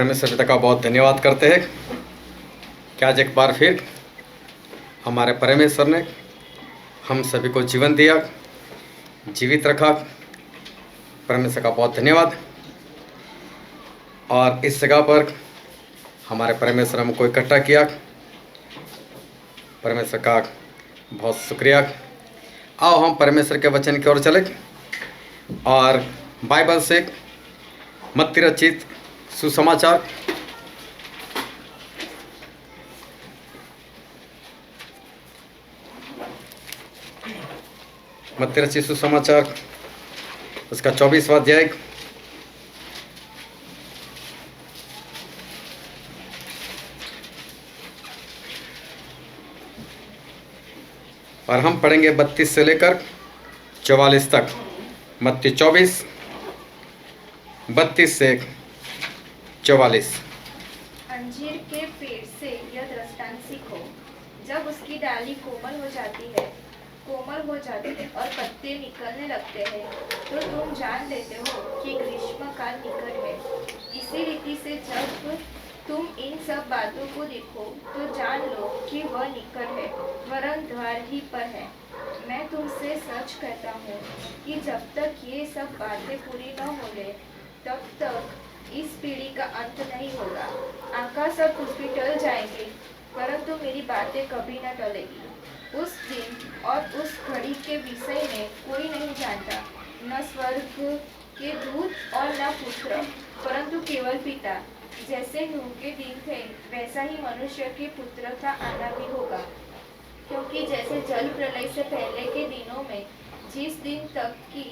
परमेश्वर पिता का बहुत धन्यवाद करते हैं कि आज एक बार फिर हमारे परमेश्वर ने हम सभी को जीवन दिया, जीवित रखा। परमेश्वर का बहुत धन्यवाद। और इस जगह पर हमारे परमेश्वर हमको इकट्ठा किया, परमेश्वर का बहुत शुक्रिया। आओ हम परमेश्वर के वचन की ओर चले और बाइबल से मत्ती रचित सुसमाचार मत्ती रचित सुसमाचार उसका 24वां अध्याय और हम पढ़ेंगे 32 से लेकर 44 तक। मत्ती 24 32 से 44। अंजीर के पेड़ से यह दृष्टांत सीखो, जब उसकी डाली कोमल हो जाती है और पत्ते निकलने लगते हैं, तो तुम जान लेते हो कि ग्रीष्म काल निकट है। इसी रीति से जब तुम इन सब बातों को देखो तो जान लो कि वह निकट है, वरन द्वार ही पर है। मैं तुमसे सच कहता हूँ कि जब तक ये सब बातें पूरी न हो ले, तब तक इस पीढ़ी का अंत नहीं होगा। आकाश और पृथ्वी टल जाएंगे, परंतु मेरी बातें कभी न टलेगी। उस दिन और उस घड़ी के विषय में कोई नहीं जानता, न स्वर्ग के दूत और न पुत्र, परंतु केवल पिता। जैसे नूह के दिन थे, वैसा ही मनुष्य के पुत्र का आना भी होगा। क्योंकि जैसे जल प्रलय से पहले के दिनों में, जिस दिन तक कि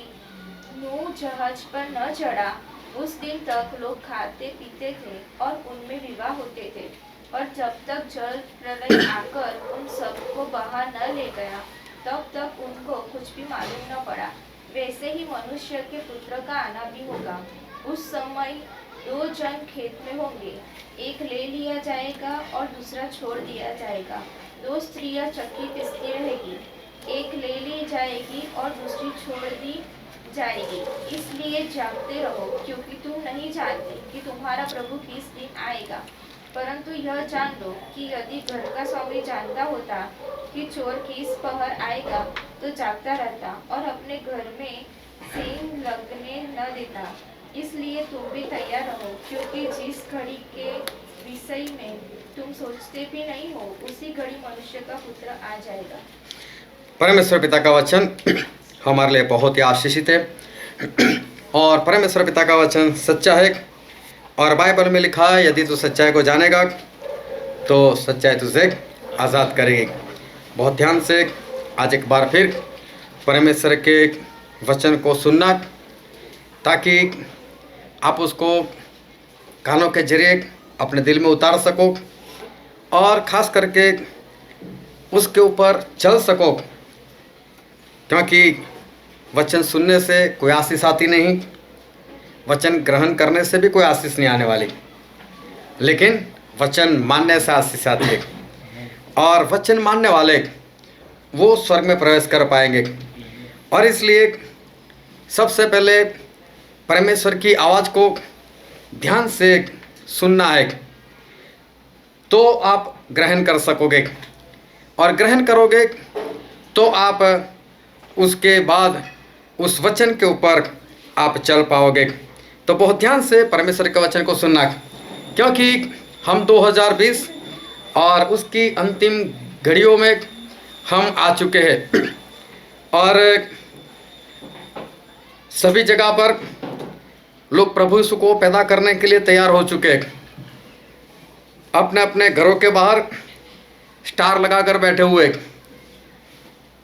नूह जहाज पर न चढ़ा, उस दिन तक लोग खाते पीते थे और उनमें विवाह होते थे, और जब तक जल प्रलय आकर उन सबको बहा न ले गया, तब तक उनको कुछ भी मालूम न पड़ा। वैसे ही मनुष्य के पुत्र का आना भी होगा। उस समय 2 जन खेत में होंगे, एक ले लिया जाएगा और दूसरा छोड़ दिया जाएगा। 2 स्त्रियां चक्की पीसती रहेगी, एक ले ली जाएगी और दूसरी छोड़ दी जाएगी। इसलिए जागते रहो, क्योंकि तुम नहीं जानते कि तुम्हारा प्रभु किस दिन आएगा। परंतु यह जान लो कि यदि घर का स्वामी जानता होता कि चोर किस पहर आएगा, तो जागता रहता और अपने घर में सींग लगने न देता। इसलिए तुम भी तैयार रहो, क्योंकि जिस घड़ी के विषय में तुम सोचते भी नहीं हो, उसी घड़ी मनुष्य का पुत्र आ जाएगा। परमेश्वर पिता का वचन हमारे लिए बहुत ही आशीषित है और परमेश्वर पिता का वचन सच्चा है। और बाइबल में लिखा है, यदि तू सच्चाई को जानेगा तो सच्चाई तुझे आज़ाद करेगी। बहुत ध्यान से आज एक बार फिर परमेश्वर के वचन को सुनना, ताकि आप उसको कानों के जरिए अपने दिल में उतार सको और ख़ास करके उसके ऊपर चल सको। क्योंकि वचन सुनने से कोई आशीष आती नहीं, वचन ग्रहण करने से भी कोई आशीष नहीं आने वाली, लेकिन वचन मानने से आशीष आती है। और वचन मानने वाले वो स्वर्ग में प्रवेश कर पाएंगे। और इसलिए सबसे पहले परमेश्वर की आवाज़ को ध्यान से सुनना है, तो आप ग्रहण कर सकोगे। और ग्रहण करोगे तो आप उसके बाद उस वचन के ऊपर आप चल पाओगे। तो बहुत ध्यान से परमेश्वर के वचन को सुनना, क्योंकि हम 2020 और उसकी अंतिम घड़ियों में हम आ चुके हैं। और सभी जगह पर लोग प्रभु यीशु को पैदा करने के लिए तैयार हो चुके हैं। अपने अपने घरों के बाहर स्टार लगाकर बैठे हुए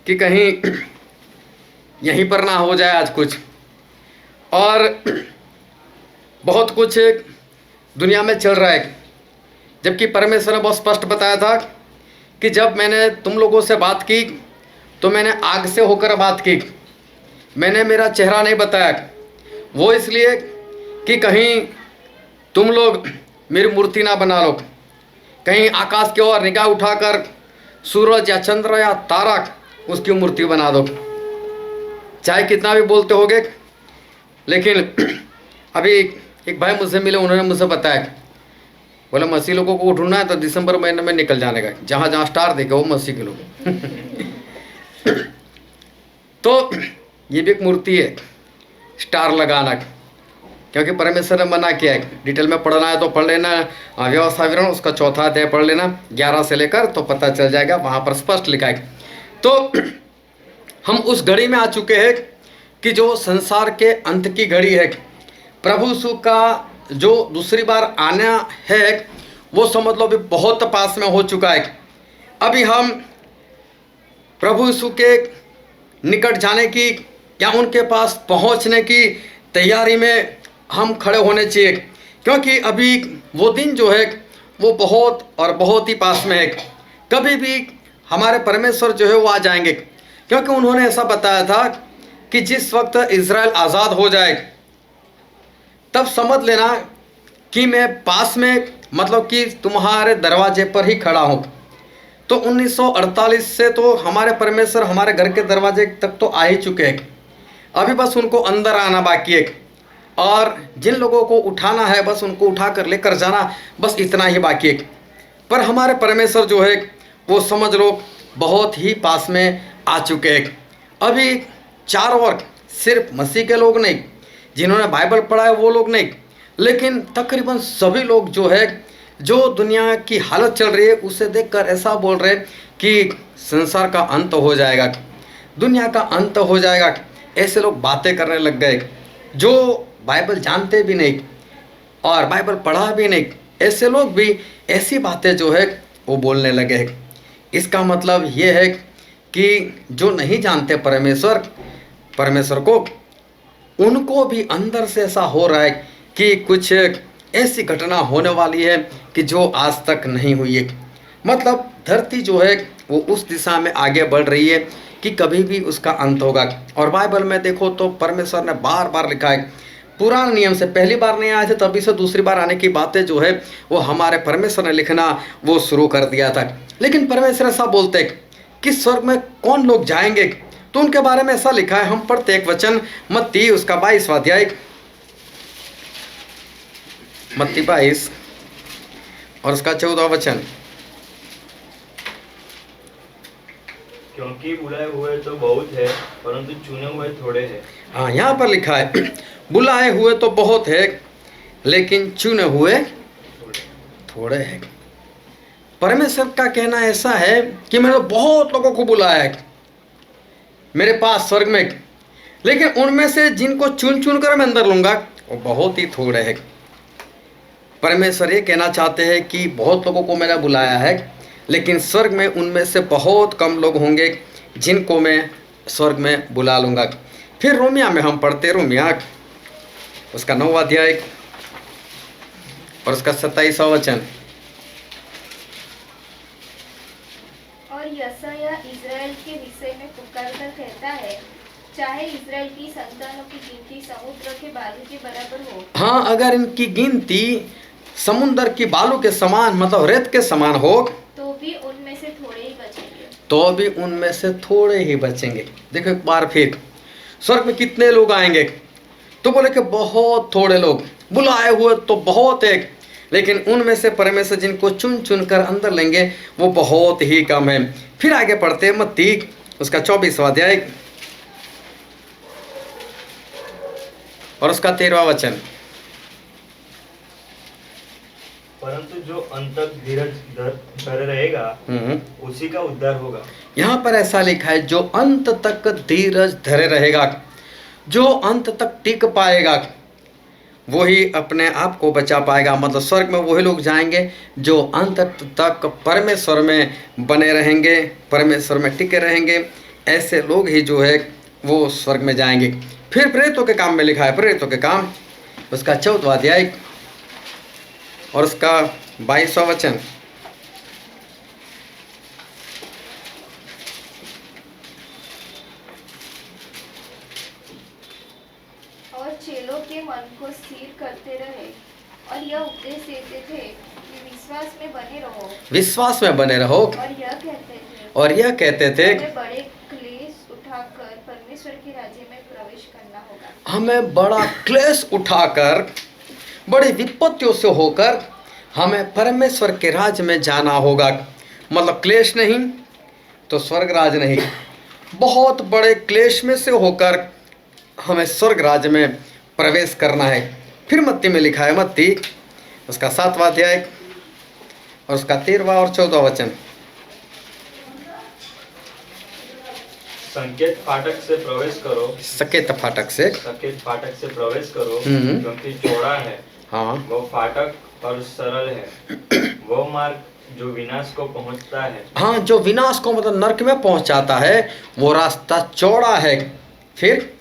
कि कहीं यहीं पर ना हो जाए आज कुछ। और बहुत कुछ दुनिया में चल रहा है, जबकि परमेश्वर ने बहुत स्पष्ट बताया था कि जब मैंने तुम लोगों से बात की तो मैंने आग से होकर बात की, मैंने मेरा चेहरा नहीं बताया। वो इसलिए कि कहीं तुम लोग मेरी मूर्ति ना बना लो, कहीं आकाश की ओर निगाह उठाकर सूरज या चंद्र या तारा उसकी मूर्ति बना दो। चाहे कितना भी बोलते होगे, लेकिन अभी एक भाई मुझसे मिले, उन्होंने मुझसे बताया बोले मसीह लोगों को ढूंढना है तो दिसंबर महीने में निकल जाने का, जहाँ जहाँ स्टार देखे वो मसीह के लोग। तो ये भी एक मूर्ति है, स्टार लगाना, क्योंकि परमेश्वर ने मना किया है। डिटेल में पढ़ना है तो पढ़ लेना, व्यवस्था विवरण उसका 4वां अध्याय पढ़ लेना 11 से लेकर, तो पता चल जाएगा, वहाँ पर स्पष्ट लिखा है। तो हम उस घड़ी में आ चुके हैं कि जो संसार के अंत की घड़ी है, प्रभु यीशु का जो दूसरी बार आना है वो समझ लो अभी बहुत पास में हो चुका है। अभी हम प्रभु यीशु के निकट जाने की या उनके पास पहुंचने की तैयारी में हम खड़े होने चाहिए, क्योंकि अभी वो दिन जो है वो बहुत और बहुत ही पास में है। कभी भी हमारे परमेश्वर जो है वो आ जाएंगे, क्योंकि उन्होंने ऐसा बताया था कि जिस वक्त इज़राइल आज़ाद हो जाए तब समझ लेना कि मैं पास में, मतलब कि तुम्हारे दरवाजे पर ही खड़ा हूँ। तो 1948 से तो हमारे परमेश्वर हमारे घर के दरवाजे तक तो आ ही चुके हैं, अभी बस उनको अंदर आना बाकी है, और जिन लोगों को उठाना है बस उनको उठा कर लेकर जाना, बस इतना ही बाकी है। पर हमारे परमेश्वर जो है वो समझ लो बहुत ही पास में आ चुके हैं। अभी चार वर्ग सिर्फ मसीह के लोग नहीं, जिन्होंने बाइबल पढ़ा है वो लोग नहीं, लेकिन तकरीबन सभी लोग जो है, जो दुनिया की हालत चल रही है उसे देखकर ऐसा बोल रहे कि संसार का अंत हो जाएगा, दुनिया का अंत हो जाएगा। ऐसे लोग बातें करने लग गए, जो बाइबल जानते भी नहीं और बाइबल पढ़ा भी नहीं, ऐसे लोग भी ऐसी बातें जो है वो बोलने लगे हैं। इसका मतलब ये है कि जो नहीं जानते परमेश्वर को, उनको भी अंदर से ऐसा हो रहा है कि कुछ ऐसी घटना होने वाली है कि जो आज तक नहीं हुई है। मतलब धरती जो है वो उस दिशा में आगे बढ़ रही है कि कभी भी उसका अंत होगा। और बाइबल में देखो तो परमेश्वर ने बार बार लिखा है, पुराने नियम से पहली बार नहीं आए थे, तभी से दूसरी बार आने की बातें जो है वो हमारे परमेश्वर ने लिखना वो शुरू कर दिया था। लेकिन परमेश्वर ऐसा बोलते कि स्वर्ग में कौन लोग जाएंगे, तो उनके बारे में ऐसा लिखा है। हम पढ़ते एक वचन मत्ती उसका 22वां अध्याय, मत्ती 22 और उसका 14वां वचन। क्योंकि बुलाए हुए तो बहुत है परंतु चुने हुए थोड़े हैं। हाँ, यहाँ पर लिखा है बुलाए हुए तो बहुत है लेकिन चुने हुए थोड़े हैं। परमेश्वर का कहना ऐसा है कि मैंने बहुत लोगों को बुलाया है मेरे पास स्वर्ग में, लेकिन उनमें से जिनको चुन चुन कर मैं अंदर लूंगा वो बहुत ही थोड़े हैं। परमेश्वर ये कहना चाहते हैं कि बहुत लोगों को मैंने बुलाया है, लेकिन स्वर्ग में उनमें से बहुत कम लोग होंगे जिनको मैं स्वर्ग में बुला लूँगा। फिर रोमिया में हम पढ़ते, रोमिया उसका 9वां अध्याय और उसका 27वां वचन। और यशायाह इज़राइल के विषय में पुकार कर कहता है, चाहे इज़राइल की संतानों की गिनती समुद्र के बालू के बराबर हो। हाँ, अगर इनकी गिनती समुद्र की बालू के समान, मतलब रेत के समान हो, तो भी उनमें से थोड़े ही बचेंगे। तो भी उनमें से थोड़े ही बचेंगे। देखो एक बार फिर, स्वर्ग में कितने लोग आएंगे, तो बोले कि बहुत थोड़े लोग, बुलाए हुए तो बहुत है, लेकिन उनमें से परमेश्वर जिनको चुन चुन कर अंदर लेंगे वो बहुत ही कम है। फिर आगे पढ़ते हैं मत्ती उसका 24वां अध्याय और उसका 13वां वचन। परंतु जो अंत तक धीरज धरे रहेगा उसी का उद्धार होगा। यहाँ पर ऐसा लिखा है, जो अंत तक धीरज धरे रहेगा, जो अंत तक टिक पाएगा वही अपने आप को बचा पाएगा। मतलब स्वर्ग में वही लोग जाएंगे जो अंत तक परमेश्वर में बने रहेंगे, परमेश्वर में टिके रहेंगे। ऐसे लोग ही जो है वो स्वर्ग में जाएंगे। फिर प्रेरितों के काम में लिखा है, प्रेरितों के काम उसका 14वां अध्याय और उसका 22वां वचन। और चेलों के मन को स्थिर करते रहे और यह उपदेश देते थे कि विश्वास में बने रहो, विश्वास में बने रहो, और यह कहते थे हमें बड़े क्लेश उठाकर परमेश्वर के राज्य में प्रवेश करना होगा। हमें बड़ा क्लेश उठाकर, बड़ी विपत्तियों से होकर हमें परमेश्वर के राज्य में जाना होगा। मतलब क्लेश नहीं तो स्वर्ग राज नहीं, बहुत बड़े क्लेश में से होकर हमें स्वर्ग राज्य में प्रवेश करना है। फिर मत्ती में लिखा है, मत्ती उसका 7वां अध्याय और उसका 13वां और 14वां वचन। संकेत फाटक से प्रवेश करो, सकेत फाटक से, संकेत फाटक से प्रवेश करो, हम्म। क्योंकि चौड़ा है हाँ वो फाटक और सरल है वो मार्ग जो विनाश को पहुंचता है। हाँ, जो विनाश को मतलब नरक में पहुंचाता है वो रास्ता चौड़ा है। फिर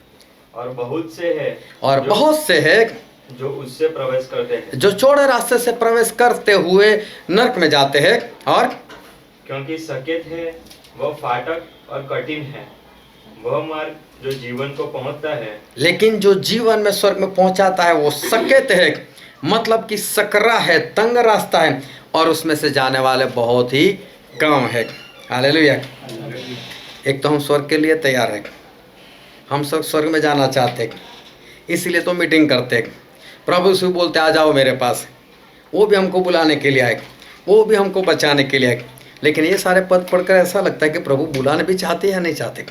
और बहुत से है और जो- बहुत से है जो उससे प्रवेश करते हैं, जो चौड़े रास्ते से प्रवेश करते हुए नरक में जाते हैं। और क्योंकि सकेत है वह फाटक और कठिन है वह मार्ग जो जीवन को पहुंचता है, लेकिन जो जीवन में स्वर्ग में पहुंचाता है वो सकेत है, मतलब कि सकरा है, तंग रास्ता है, और उसमें से जाने वाले बहुत ही कम है। हालेलुया। एक तो हम स्वर्ग के लिए तैयार हैं, हम सब स्वर्ग में जाना चाहते हैं, इसलिए तो मीटिंग करते हैं। प्रभु यीशु बोलते आ जाओ मेरे पास, वो भी हमको बुलाने के लिए आए, वो भी हमको बचाने के लिए आए। लेकिन ये सारे पद पढ़कर ऐसा लगता है कि प्रभु बुलाने भी चाहते हैं या नहीं चाहते।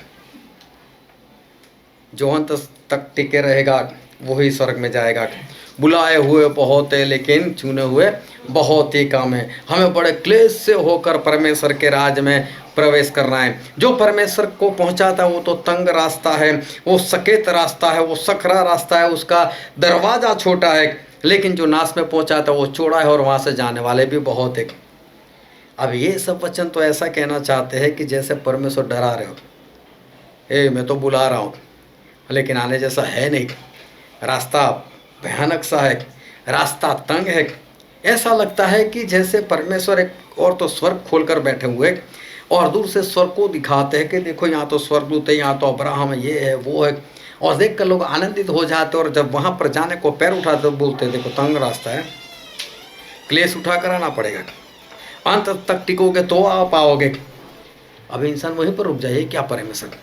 जो अंत तक टिके रहेगा वही स्वर्ग में जाएगा। बुलाए हुए बहुत है लेकिन चुने हुए बहुत ही कम है। हमें बड़े क्लेश से होकर परमेश्वर के राज में प्रवेश करना है। जो परमेश्वर को पहुंचाता है वो तो तंग रास्ता है, वो सकेत रास्ता है, वो सकरा रास्ता है, उसका दरवाज़ा छोटा है। लेकिन जो नाश में पहुंचाता है वो चौड़ा है और वहाँ से जाने वाले भी बहुत है। अब ये सब वचन तो ऐसा कहना चाहते हैं कि जैसे परमेश्वर डरा रहे हो, मैं तो बुला रहा हूँ, लेकिन आने जैसा है नहीं। रास्ता भयानक सा है, रास्ता तंग है। ऐसा लगता है कि जैसे परमेश्वर एक और तो स्वर्ग खोलकर बैठे हुए और दूर से स्वर्ग को दिखाते हैं कि देखो यहाँ तो स्वर्गदूत है, यहाँ तो अब्राहम है, ये है वो है, और देख कर लोग आनंदित हो जाते। और जब वहाँ पर जाने को पैर उठाते तो बोलते देखो तंग रास्ता है, क्लेश उठा कर आना पड़ेगा, अंत तक टिकोगे तो आ पाओगे। अब इंसान वहीं पर रुक जाइए। क्या परमेश्वर,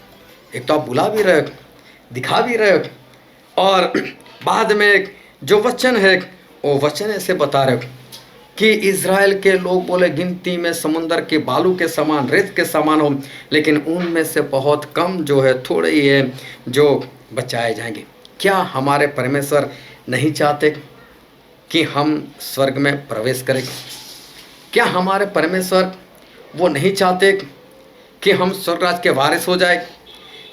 एक तो आप बुला भी रहे हो, दिखा भी रहे हो, और बाद में जो वचन है वो वचन ऐसे बता रहे हो कि इज़राइल के लोग बोले गिनती में समुंदर के बालू के समान, रेत के समान हो, लेकिन उनमें से बहुत कम जो है, थोड़े ही है जो बचाए जाएंगे। क्या हमारे परमेश्वर नहीं चाहते कि हम स्वर्ग में प्रवेश करें? क्या हमारे परमेश्वर वो नहीं चाहते कि हम स्वर्ग राज के वारिस हो जाए?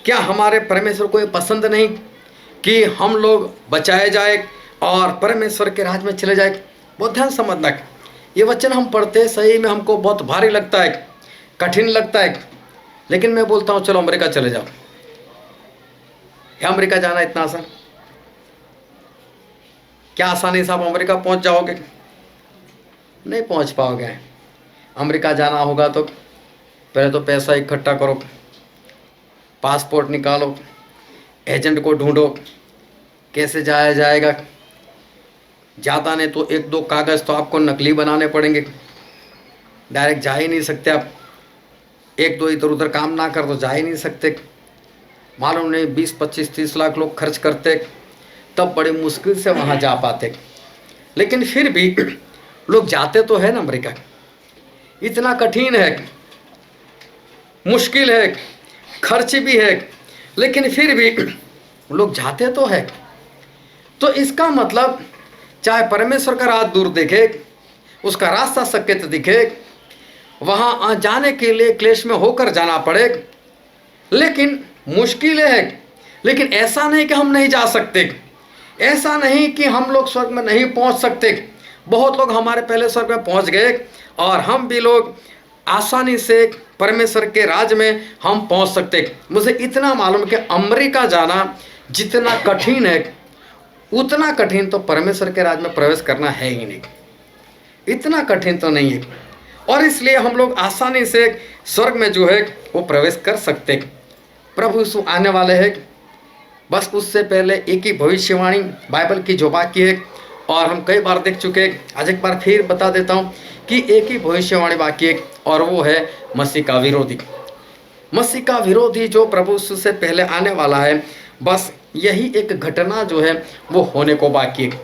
क्या हमारे परमेश्वर को ये पसंद नहीं कि हम लोग बचाए जाए और परमेश्वर के राज में चले जाए? बहुत ध्यान समझना, ये वचन हम पढ़ते सही में हमको बहुत भारी लगता है, कठिन लगता है, लेकिन मैं बोलता हूँ चलो अमेरिका चले जाओ। क्या अमेरिका जाना इतना आसान? क्या आसानी से आप अमेरिका पहुँच जाओगे? नहीं पहुँच पाओगे। अमेरिका जाना होगा तो पहले तो पैसा इकट्ठा करो, पासपोर्ट निकालो, एजेंट को ढूंढो, कैसे जाया जाएगा? ज़्यादा नहीं तो 1-2 कागज़ तो आपको नकली बनाने पड़ेंगे, डायरेक्ट जा ही नहीं सकते आप। 1-2 इधर उधर काम ना कर तो जा ही नहीं सकते। मालूम नहीं 20, 25, 30 लाख लोग खर्च करते तब बड़ी मुश्किल से वहाँ जा पाते। लेकिन फिर भी लोग जाते तो है ना अमेरिका। इतना कठिन है, मुश्किल है, खर्च भी है, लेकिन फिर भी लोग जाते तो है। तो इसका मतलब चाहे परमेश्वर का राह दूर दिखे, उसका रास्ता सकेत दिखे, वहाँ जाने के लिए क्लेश में होकर जाना पड़े, लेकिन मुश्किल है। लेकिन ऐसा नहीं कि हम नहीं जा सकते, ऐसा नहीं कि हम लोग स्वर्ग में नहीं पहुँच सकते। बहुत लोग हमारे पहले स्वर्ग में पहुँच गए और हम भी लोग आसानी से परमेश्वर के राज में हम पहुंच सकते। मुझे इतना मालूम कि अमेरिका जाना जितना कठिन है उतना कठिन तो परमेश्वर के राज में प्रवेश करना है ही नहीं, इतना कठिन तो नहीं है। और इसलिए हम लोग आसानी से स्वर्ग में जो है वो प्रवेश कर सकते। प्रभु यीशु आने वाले हैं, बस उससे पहले एक ही भविष्यवाणी बाइबल की जो बाकी है और हम कई बार देख चुके हैं, आज एक बार फिर बता देता हूँ कि एक ही भविष्यवाणी बाकी है और वो है मसीह का विरोधी। मसीह का विरोधी जो प्रभु यीशु से पहले आने वाला है, बस यही एक घटना जो है वो होने को बाकी है।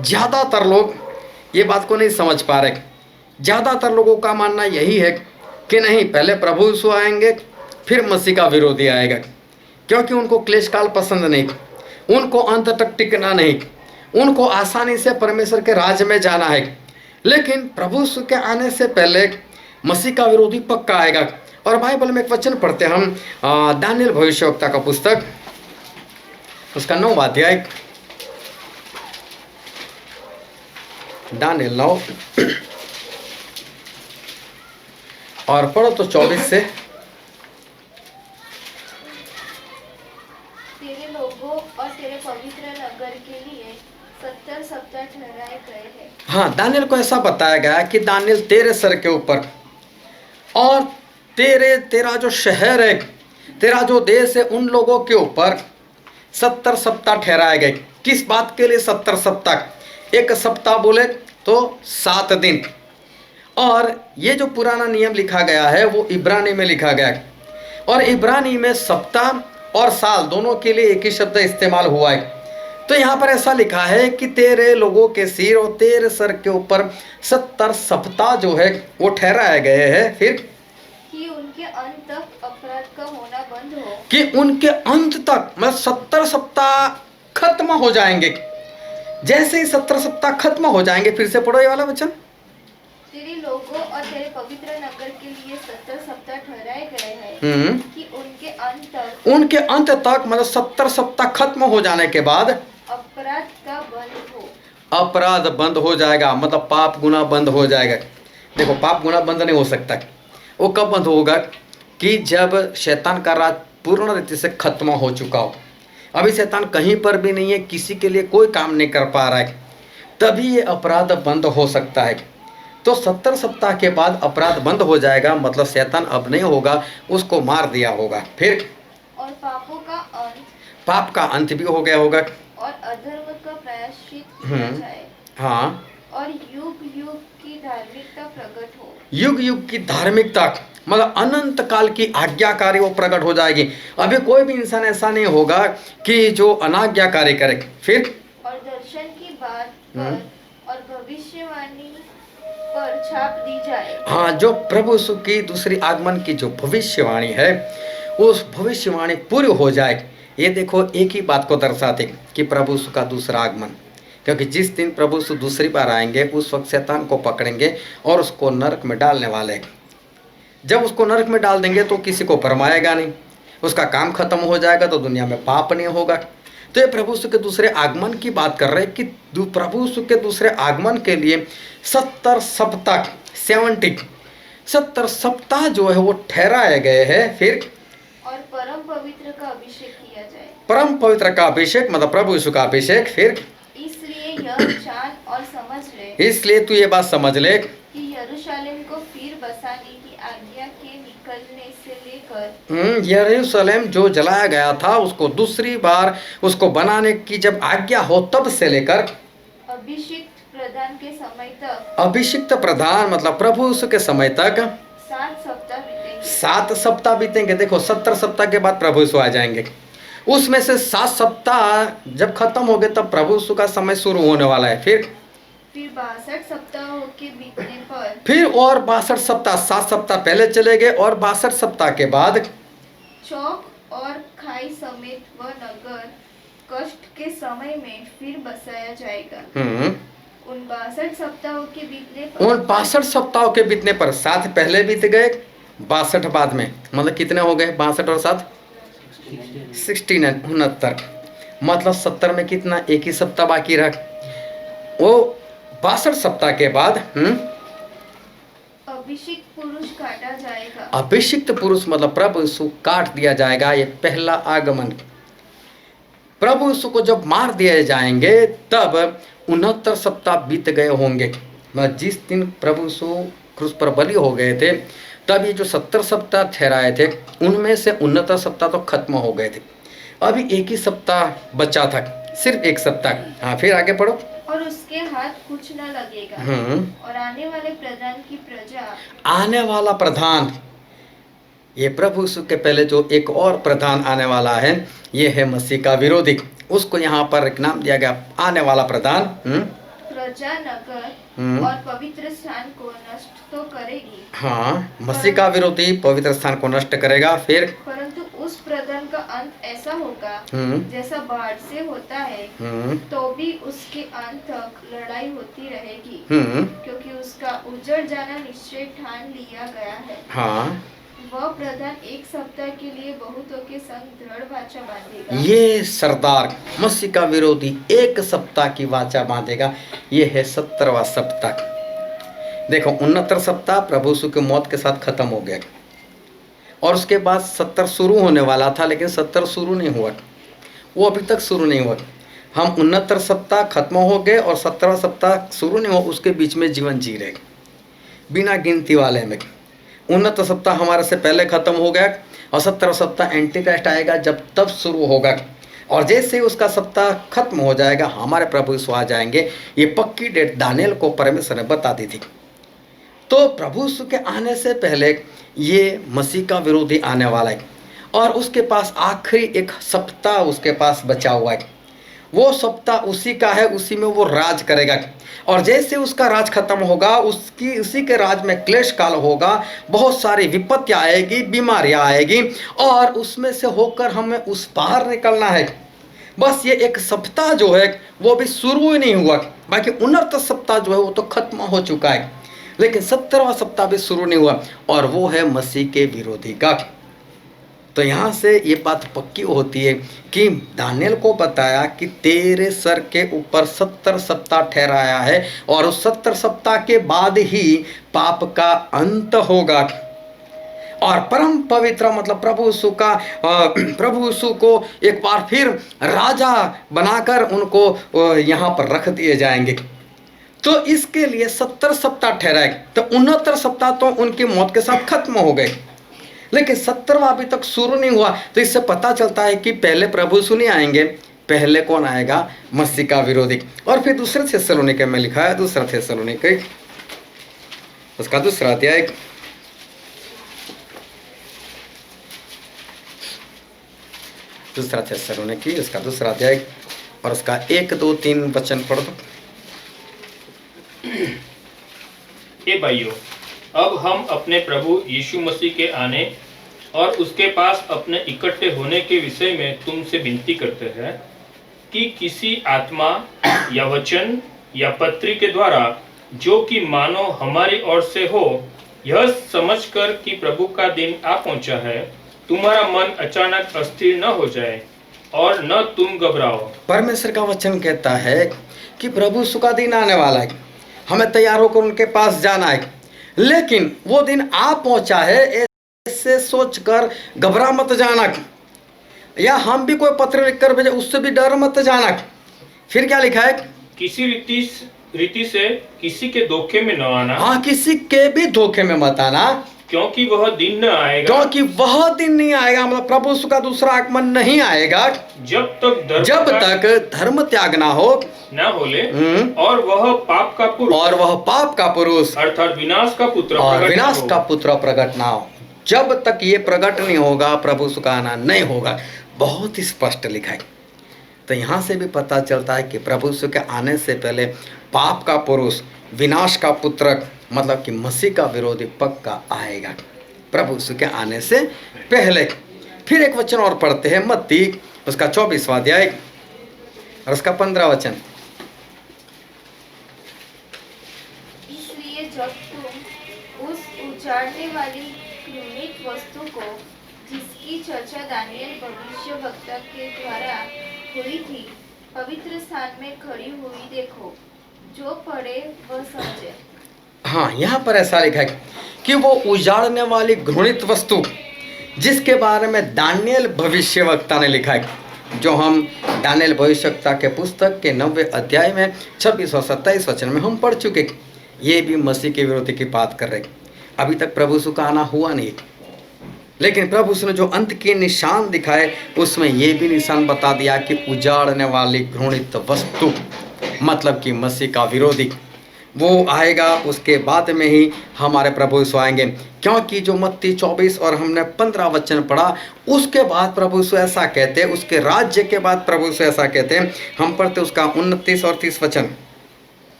ज़्यादातर लोग ये बात को नहीं समझ पा रहे। ज़्यादातर लोगों का मानना यही है कि नहीं, पहले प्रभु यीशु आएंगे फिर मसीह का विरोधी आएगा, क्योंकि उनको क्लेश काल पसंद नहीं, उनको अंत तक टिकना नहीं, उनको आसानी से परमेश्वर के राज्य में जाना है। लेकिन प्रभु यीशु के आने से पहले मसीह का विरोधी पक्का आएगा। और बाइबल में एक वचन पढ़ते हम, दानियल भविष्यवक्ता का पुस्तक, उसका 9वां अध्याय, दानियल 9 और पढ़ो तो 24 से। तेरे लोगों और तेरे पवित्र नगर के लिए 70 सप्ताह ठहराए गए हैं। हाँ, दानियल को ऐसा बताया गया कि दानियल तेरे सर के ऊपर और तेरा जो शहर है, तेरा जो देश है, उन लोगों के ऊपर 70 सप्ताह ठहराए गए। किस बात के लिए 70 सप्ताह? एक सप्ताह बोले तो 7 दिन। और ये जो पुराना नियम लिखा गया है वो इब्रानी में लिखा गया है, और इब्रानी में सप्ताह और साल दोनों के लिए एक ही शब्द इस्तेमाल हुआ है। तो यहाँ पर ऐसा लिखा है कि तेरे लोगों के सिर और तेरे सर के ऊपर 70 सप्ताह जो है वो ठहराए गए हैं। फिर कि उनके अंत तक अपराध का होना बंद हो, कि उनके अंत तक, मतलब 70 सप्ताह खत्म हो जाएंगे। जैसे ही 70 सप्ताह खत्म हो जाएंगे, फिर से पढ़ो ये वाला वचन, तेरे लोगों और तेरे पवित्र नगर के लिए 70 सप्ताह ठहराए गए हैं कि उनके अंत तक मतलब 70 सप्ताह खत्म हो जाने के बाद अपराध का बंद हो। अपराध बंद हो जाएगा, मतलब पाप गुनाह बंद हो जाएगा। देखो, पाप गुनाह बंद नहीं हो सकता। वो कब बंद होगा? कि जब शैतान का राज पूर्ण रीति से खत्म हो चुका हो। अभी शैतान कहीं पर भी नहीं है, किसी के लिए कोई काम नहीं कर पा रहा है, तभी ये अपराध बंद हो सकता है। तो 70 सप्ताह के बाद अपराध बंद हो जाएगा, मतलब शैतान अब नहीं होगा, उसको मार दिया होगा। फिर और पापों का अंत, पाप का अंत भी हो गया होगा, और अधर्म का प्रायश्चित किया जाए, हाँ, और युग युग की धार्मिकता प्रकट हो। युग युग की धार्मिकता मतलब अनंत काल की आज्ञाकारी वो प्रकट हो जाएगी। अभी कोई भी इंसान ऐसा नहीं होगा कि जो अनाज्ञाकारी करे। फिर और दर्शन की बात पर और भविष्यवाणी पर छाप दी जाए। हाँ, जो प्रभु यीशु की दूसरी आगमन की जो भविष्यवाणी है, उस भविष्यवाणी पूरी हो जाए। ये देखो, एक ही बात को दर्शाते कि प्रभु यीशु का दूसरा आगमन, क्योंकि जिस दिन प्रभु यीशु दूसरी बार आएंगे उस वक्त शैतान को पकड़ेंगे और उसको नरक में डालने वाले हैं। जब उसको नरक में डाल देंगे तो किसी को भरमाएगा नहीं, उसका काम खत्म हो जाएगा, तो दुनिया में पाप नहीं होगा। तो ये प्रभु यीशु के दूसरे आगमन की बात कर रहे हैं कि प्रभु यीशु के दूसरे आगमन के लिए 70 सप्ताह 70 सप्ताह जो है वो ठहराए गए हैं। फिर और परम पवित्र का अभिषेक किया जाए। परम पवित्र का अभिषेक मतलब प्रभु यीशु का अभिषेक। फिर इसलिए यह जान और समझ ले, इसलिए तू ये बात समझ ले कि यरूशलेम को फिर बसाने की आज्ञा के निकलने से लेकर यरूशलेम जो जलाया गया था उसको दूसरी बार उसको बनाने की जब आज्ञा हो तब से लेकर अभिषिक्त प्रधान के समय तक, अभिषिक्त प्रधान मतलब प्रभु यीशु के समय तक 7 सप्ताह बीतेंगे। 7 सप्ताह बीतेंगे। देखो, 70 सप्ताह के बाद प्रभु यीशु आ जाएंगे। उसमें से 7 सप्ताह जब खत्म हो गए तब प्रभु यीशु का समय शुरू होने वाला है। फिर 62 सप्ताहों के बीतने पर, फिर और 62 सप्ताह, 7 सप्ताह पहले चले गए और 62 सप्ताह के बाद चौक और खाई समेत वह नगर कष्ट के समय में फिर बसाया जाएगा। उन 62 सप्ताहों के बीतने पर, उन 62 सप्ताहों के बीतने पर 7 पहले बीत गए, 62 बाद में, मतलब कितने हो गए? 62 और 7 69 69, मतलब 70 में कितना? एक ही सप्ताह बाकी रहा। वो 62 सप्ताह के बाद अभिषिक्त पुरुष काटा जाएगा। अभिषिक्त पुरुष मतलब प्रभु यीशु काट दिया जाएगा। ये पहला आगमन। प्रभु यीशु को जब मार दिए जाएंगे तब 69 सप्ताह बीत गए होंगे। मतलब जिस दिन प्रभु यीशु क्रूस पर बलि हो गए थे तब ये जो 70 सप्ताह ठहराए थे उनमें से 69 सप्ताह तो खत्म हो गए थे। अभी एक ही सप्ताह बचा था, सिर्फ एक सप्ताह। हाँ, फिर आगे पढ़ो। और उसके हाथ कुछ न लगेगा, और आने वाले प्रधान की प्रजा, आने वाला प्रधान, ये प्रभु यीशु के पहले जो एक और प्रधान आने वाला है, ये है मसीह का विरोधी। उसको यहाँ पर एक नाम दिया गया, आने वाला प्रधान। प्रजा नगर हम्म। और पवित्र स्थान को नष्ट तो करेगी, हाँ, मसीह का विरोधी पवित्र स्थान को नष्ट करेगा। फिर परंतु उस प्रदन का अंत ऐसा होगा हम्म। जैसा बाढ़ से होता है, हम्म। तो भी उसके अंत तक लड़ाई होती रहेगी, हम्म। क्योंकि उसका उजड़ जाना निश्चय ठान लिया गया है। हाँ, वह प्रधान एक सप्ताह के लिए बहुतों के संग दृढ़ वाचा बांधेगा। ये सरदार मसीह का विरोधी 1 सप्ताह की वाचा बांधेगा। ये है 70वां सप्ताह। देखो, 69 सप्ताह प्रभु यीशु की मौत के साथ खत्म हो गया और उसके बाद 70 शुरू होने वाला था, लेकिन 70 शुरू नहीं हुआ, वो अभी तक शुरू नहीं हुआ। हम 69 सप्ताह खत्म हो गए और 17वां सप्ताह शुरू नहीं हुआ, उसके बीच में जीवन जी रहे बिना गिनती वाले में। 69 सप्ताह हमारे से पहले खत्म हो गया और 17वां सप्ताह एंटी क्राइस्ट आएगा, जब तब शुरू होगा। और जैसे ही उसका सप्ताह खत्म हो जाएगा, हमारे प्रभु यीशु आ जाएंगे। ये पक्की डेट दानियल को परमेश्वर ने बता दी थी। तो प्रभु यीशु के आने से पहले ये मसीह का विरोधी आने वाला है और उसके पास आखिरी 1 सप्ताह उसके पास बचा हुआ है। वो सप्ताह उसी का है, उसी में वो राज करेगा। और जैसे उसका राज खत्म होगा, उसी के राज में क्लेश काल होगा, बहुत सारी विपत्तियाँ आएगी, बीमारियाँ आएगी और उसमें से होकर हमें उस पार निकलना है। बस ये 1 सप्ताह जो है वो भी शुरू ही नहीं हुआ, बाकी 69 सप्ताह जो है वो तो खत्म हो चुका है, लेकिन 17वां सप्ताह भी शुरू नहीं हुआ और वो है मसीह के विरोधी का। तो यहाँ से ये बात पक्की होती है कि दानियल को बताया कि तेरे सर के ऊपर 70 सप्ताह ठहराया है और उस 70 सप्ताह के बाद ही पाप का अंत होगा और परम पवित्र मतलब प्रभु यीशु को एक बार फिर राजा बनाकर उनको यहाँ पर रख दिए जाएंगे। तो इसके लिए 70 सप्ताह ठहराए। तो 69 सप्ताह तो उनकी मौत के साथ खत्म हो गए, लेकिन 70वां अभी तक शुरू नहीं हुआ। तो इससे पता चलता है कि पहले प्रभु यीशु नहीं आएंगे, पहले कौन आएगा? मसीह का विरोधी। और फिर दूसरे थिस्सलुनीके में लिखा है, दूसरा थिस्सलुनीके उसका 2 अध्याय दूसरा थिस्सलुनीकी उसका 2 अध्याय और उसका 1, 2, 3 वचन पढ़ दो। हे भाइयों, अब हम अपने प्रभु यीशु मसीह के आने और उसके पास अपने इकट्ठे होने के विषय में तुमसे विनती करते हैं कि किसी आत्मा या वचन या पत्री के द्वारा जो कि मानो हमारी ओर से हो, यह समझकर कि प्रभु का दिन आ पहुंचा है, तुम्हारा मन अचानक अस्थिर न हो जाए और न तुम घबराओ। परमेश्वर का वचन कहता है कि प्रभु यीशु का दिन आने वाला है, हमें तैयार होकर उनके पास जाना है, लेकिन वो दिन आ पहुंचा है ऐसे सोचकर घबरा मत जाना, या हम भी कोई पत्र लिखकर भेजे उससे भी डर मत जाना। फिर क्या लिखा है? किसी रीति से किसी के धोखे में न आना। हाँ, किसी के भी धोखे में मत आना, क्योंकि वह दिन न आएगा, क्योंकि वह दिन नहीं आएगा, मतलब प्रभु यीशु का दूसरा आगमन नहीं आएगा जब तक धर्म त्याग ना हो न होले और वह पाप का पुरुष अर्थात विनाश का पुत्र प्रकट ना हो। जब तक ये प्रकट नहीं होगा, प्रभु यीशु का आना नहीं होगा। बहुत ही स्पष्ट लिखा है। तो यहाँ से भी पता चलता है कि प्रभु यीशु के आने से पहले पाप का पुरुष, विनाश का पुत्र मतलब कि मसीह का विरोधी पक्का आएगा प्रभु यीशु के आने से पहले। फिर एक वचन और पढ़ते हैं, मत्ती उसका 24वां अध्याय और उसका 15 वचन। इसलिए जब तुम उस उजाड़ने वाली घृणित वस्तु को, जिसकी चर्चा दानियल भविष्यवक्ता के द्वारा हुई थी, पवित्र स्थान में खड़ी हुई देखो, जो पढ़े वह समझे। हाँ, यहाँ पर ऐसा लिखा है कि वो उजाड़ने वाली घृणित वस्तु जिसके बारे में दानियल भविष्यवक्ता ने लिखा है, जो हम दानियल भविष्यवक्ता के पुस्तक के 90 अध्याय में 26 और 27 वचन में हम पढ़ चुके। ये भी मसीह के विरोधी की बात कर रहे। अभी तक प्रभु यीशु का आना हुआ नहीं, लेकिन प्रभु यीशु ने जो अंत के निशान दिखाए उसमें ये भी निशान बता दिया कि उजाड़ने वाली घृणित वस्तु मतलब कि मसीह का विरोधी वो आएगा। उसके बाद में ही हमारे प्रभु यीशु आएंगे, क्योंकि जो मत्ती 24 और हमने 15 वचन पढ़ा, उसके बाद प्रभु यीशु ऐसा कहते हैं, उसके राज्य के बाद प्रभु यीशु ऐसा कहते हैं। हम पढ़ते उसका 29 और 30 वचन।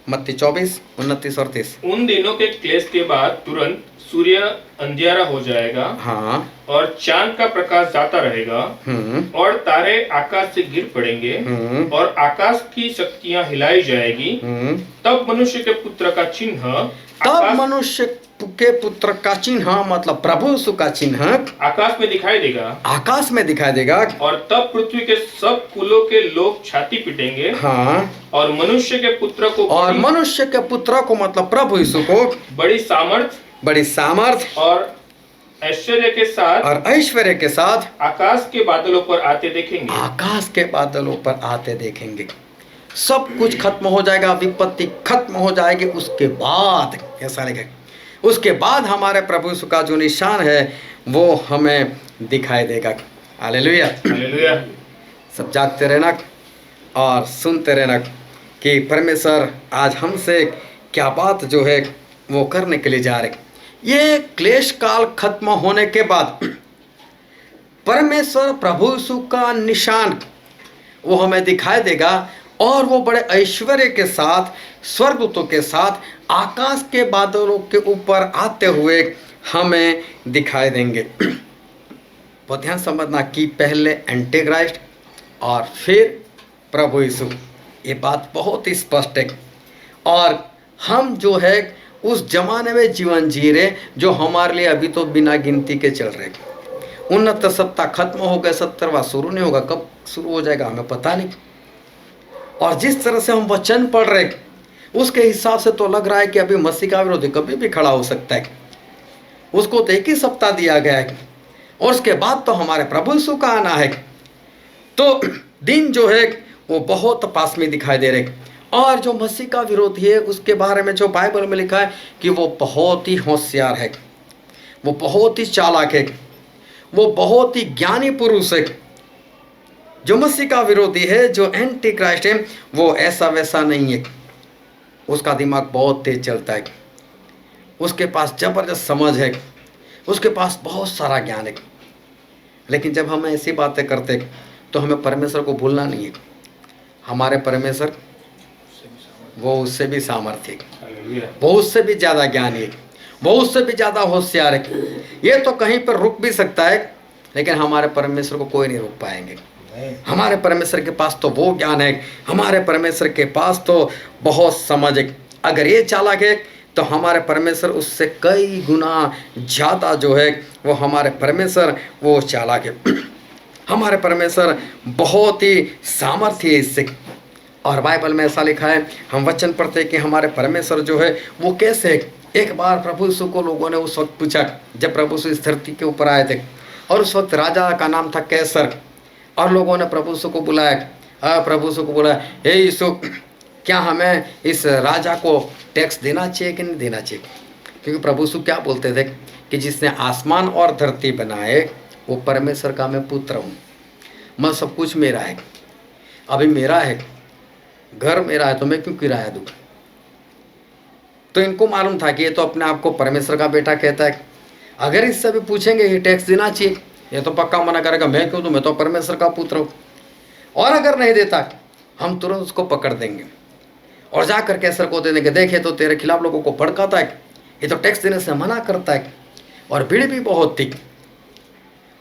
मत्ती 24:29 और 30। उन दिनों के क्लेश के बाद तुरंत सूर्य अंधियारा हो जाएगा हाँ। और चांद का प्रकाश जाता रहेगा और तारे आकाश से गिर पड़ेंगे और आकाश की शक्तियां हिलाई जाएगी। तब मनुष्य के पुत्र का चिन्ह तब मनुष्य के पुत्र का चिन्ह मतलब प्रभु यीशु का चिन्ह आकाश में दिखाई देगा। आकाश में दिखाई देगा। और तब पृथ्वी के सब कुलों के लोग छाती पीटेंगे। हाँ। और मनुष्य के पुत्र को और मनुष्य के पुत्र को मतलब प्रभु यीशु को बड़ी सामर्थ और ऐश्वर्य के साथ आकाश के बादलों पर आते देखेंगे। आकाश के बादलों पर आते देखेंगे। सब कुछ खत्म हो जाएगा, विपत्ति खत्म हो जाएगी। उसके बाद ऐसा लिखा, उसके बाद हमारे प्रभु यीशु का जो निशान है वो हमें दिखाई देगा। Hallelujah, hallelujah. सब जागते रहना और सुनते रहना कि परमेश्वर आज हमसे क्या बात जो है वो करने के लिए जा रहे। ये क्लेश काल खत्म होने के बाद परमेश्वर प्रभु यीशु का निशान वो हमें दिखाई देगा और वो बड़े ऐश्वर्य के साथ स्वर्गदूतों के साथ आकाश के बादलों के ऊपर आते हुए हमें दिखाई देंगे। बहुत ध्यान समझना कि पहले एंटीक्राइस्ट और फिर प्रभु यीशु, ये बात बहुत ही स्पष्ट है। और हम जो है उस जमाने में जीवन जी रहे जो हमारे लिए अभी तो बिना गिनती के चल रहे। उन्नत सत्ता खत्म हो गए, 70वां शुरू नहीं होगा। कब शुरू हो जाएगा हमें पता नहीं। और जिस तरह से हम वचन पढ़ रहे उसके हिसाब से तो लग रहा है कि अभी मसीह का विरोधी कभी भी खड़ा हो सकता है। उसको तो एक ही सप्ताह दिया गया है और उसके बाद तो हमारे प्रभु यीशु का आना है। तो दिन जो है वो बहुत पास में दिखाई दे रहे। और जो मसीह का विरोधी है उसके बारे में जो बाइबल में लिखा है कि वो बहुत ही होशियार है, वो बहुत ही चालाक है, वो बहुत ही ज्ञानी पुरुष है। जो मसीह का विरोधी है, जो एंटी क्राइस्ट है, वो ऐसा वैसा नहीं है। उसका दिमाग बहुत तेज चलता है, उसके पास जबरदस्त समझ है, उसके पास बहुत सारा ज्ञान है। लेकिन जब हम ऐसी बातें करते तो हमें परमेश्वर को भूलना नहीं है। हमारे परमेश्वर वो उससे भी सामर्थ्य है, वो उससे भी ज़्यादा ज्ञानी है, वो उससे भी ज़्यादा होशियार है। ये तो कहीं पर रुक भी सकता है लेकिन हमारे परमेश्वर को कोई नहीं रोक पाएंगे। हमारे परमेश्वर के पास तो वो ज्ञान है, हमारे परमेश्वर के पास तो बहुत समझ है। अगर ये चालाक है तो हमारे परमेश्वर उससे कई गुना ज़्यादा जो है वो हमारे परमेश्वर वो चालाक है। हमारे परमेश्वर बहुत ही सामर्थ्य है इससे। और बाइबल में ऐसा लिखा है, हम वचन पढ़ते हैं कि हमारे परमेश्वर जो है वो कैसे है। एक बार प्रभु यीशु को लोगों ने उस वक्त पूछा जब प्रभु यीशु इस धरती के ऊपर आए थे और उस वक्त राजा का नाम था कैसर। और लोगों ने प्रभु यीशु को बुलाया, प्रभु यीशु को बुलाया, हे यीशु क्या हमें इस राजा को टैक्स देना चाहिए कि नहीं देना चाहिए? क्योंकि प्रभु यीशु क्या बोलते थे कि जिसने आसमान और धरती बनाए वो परमेश्वर का मैं पुत्र हूँ, मैं सब कुछ मेरा है, अभी मेरा है, घर मेरा है, तो मैं क्यों किराया दूँ? तो इनको मालूम था कि ये तो अपने आप को परमेश्वर का बेटा कहता है। अगर इससे भी पूछेंगे ये टैक्स देना चाहिए, ये तो पक्का मना करेगा, मैं क्यों दूँ, मैं तो परमेश्वर का पुत्र हूँ। और अगर नहीं देता हम तुरंत उसको पकड़ देंगे और जाकर कैसर को दे देंगे, देखे तो तेरे खिलाफ लोगों को भड़काता है, ये तो टैक्स देने से मना करता है। और भीड़ भी बहुत थी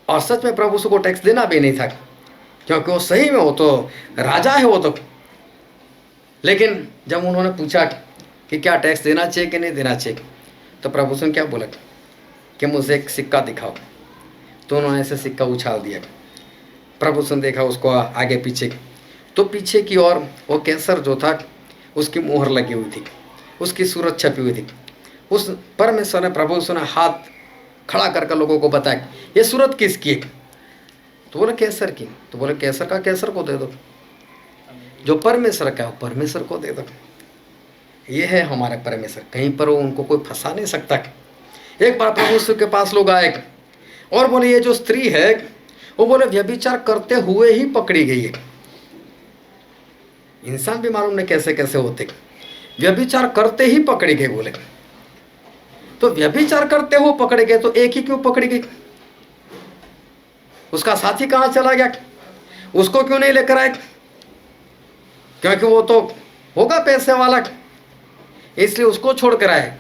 और सच में प्रभु को टैक्स देना भी नहीं था क्योंकि वो सही में वो तो राजा है वो तो। लेकिन जब उन्होंने पूछा कि क्या टैक्स देना चाहिए कि नहीं देना चाहिए, तो प्रभु ने क्या बोला कि मुझे एक सिक्का दिखाओ। तो उन्होंने ऐसे सिक्का उछाल दिया। प्रभु ने देखा उसको आगे पीछे, तो पीछे की ओर वो कैसर जो था उसकी मोहर लगी हुई थी, उसकी सूरत छपी हुई थी। उस परमेश्वर ने प्रभु ने हाथ खड़ा करके लोगों को बताया ये सूरत किसकी है? तो बोले कैसर की। तो बोले कैसर का कैसर को दे दो, जो परमेश्वर का है परमेश्वर को दे दो। ये है हमारे परमेश्वर, कहीं पर वो उनको कोई फंसा नहीं सकता। एक बार प्रभु यीशु के पास लोग आए और बोले ये जो स्त्री है वो बोले व्यभिचार करते हुए ही पकड़ी गई है। इंसान भी मालूम नहीं कैसे कैसे होते, व्यभिचार करते ही पकड़ी गई बोले। तो व्यभिचार करते हुए पकड़े गए तो एक ही क्यों पकड़ी गई? उसका साथी कहां चला गया? उसको क्यों नहीं लेकर आए? क्योंकि वो तो होगा पैसे वाला, इसलिए उसको छोड़ कर आए।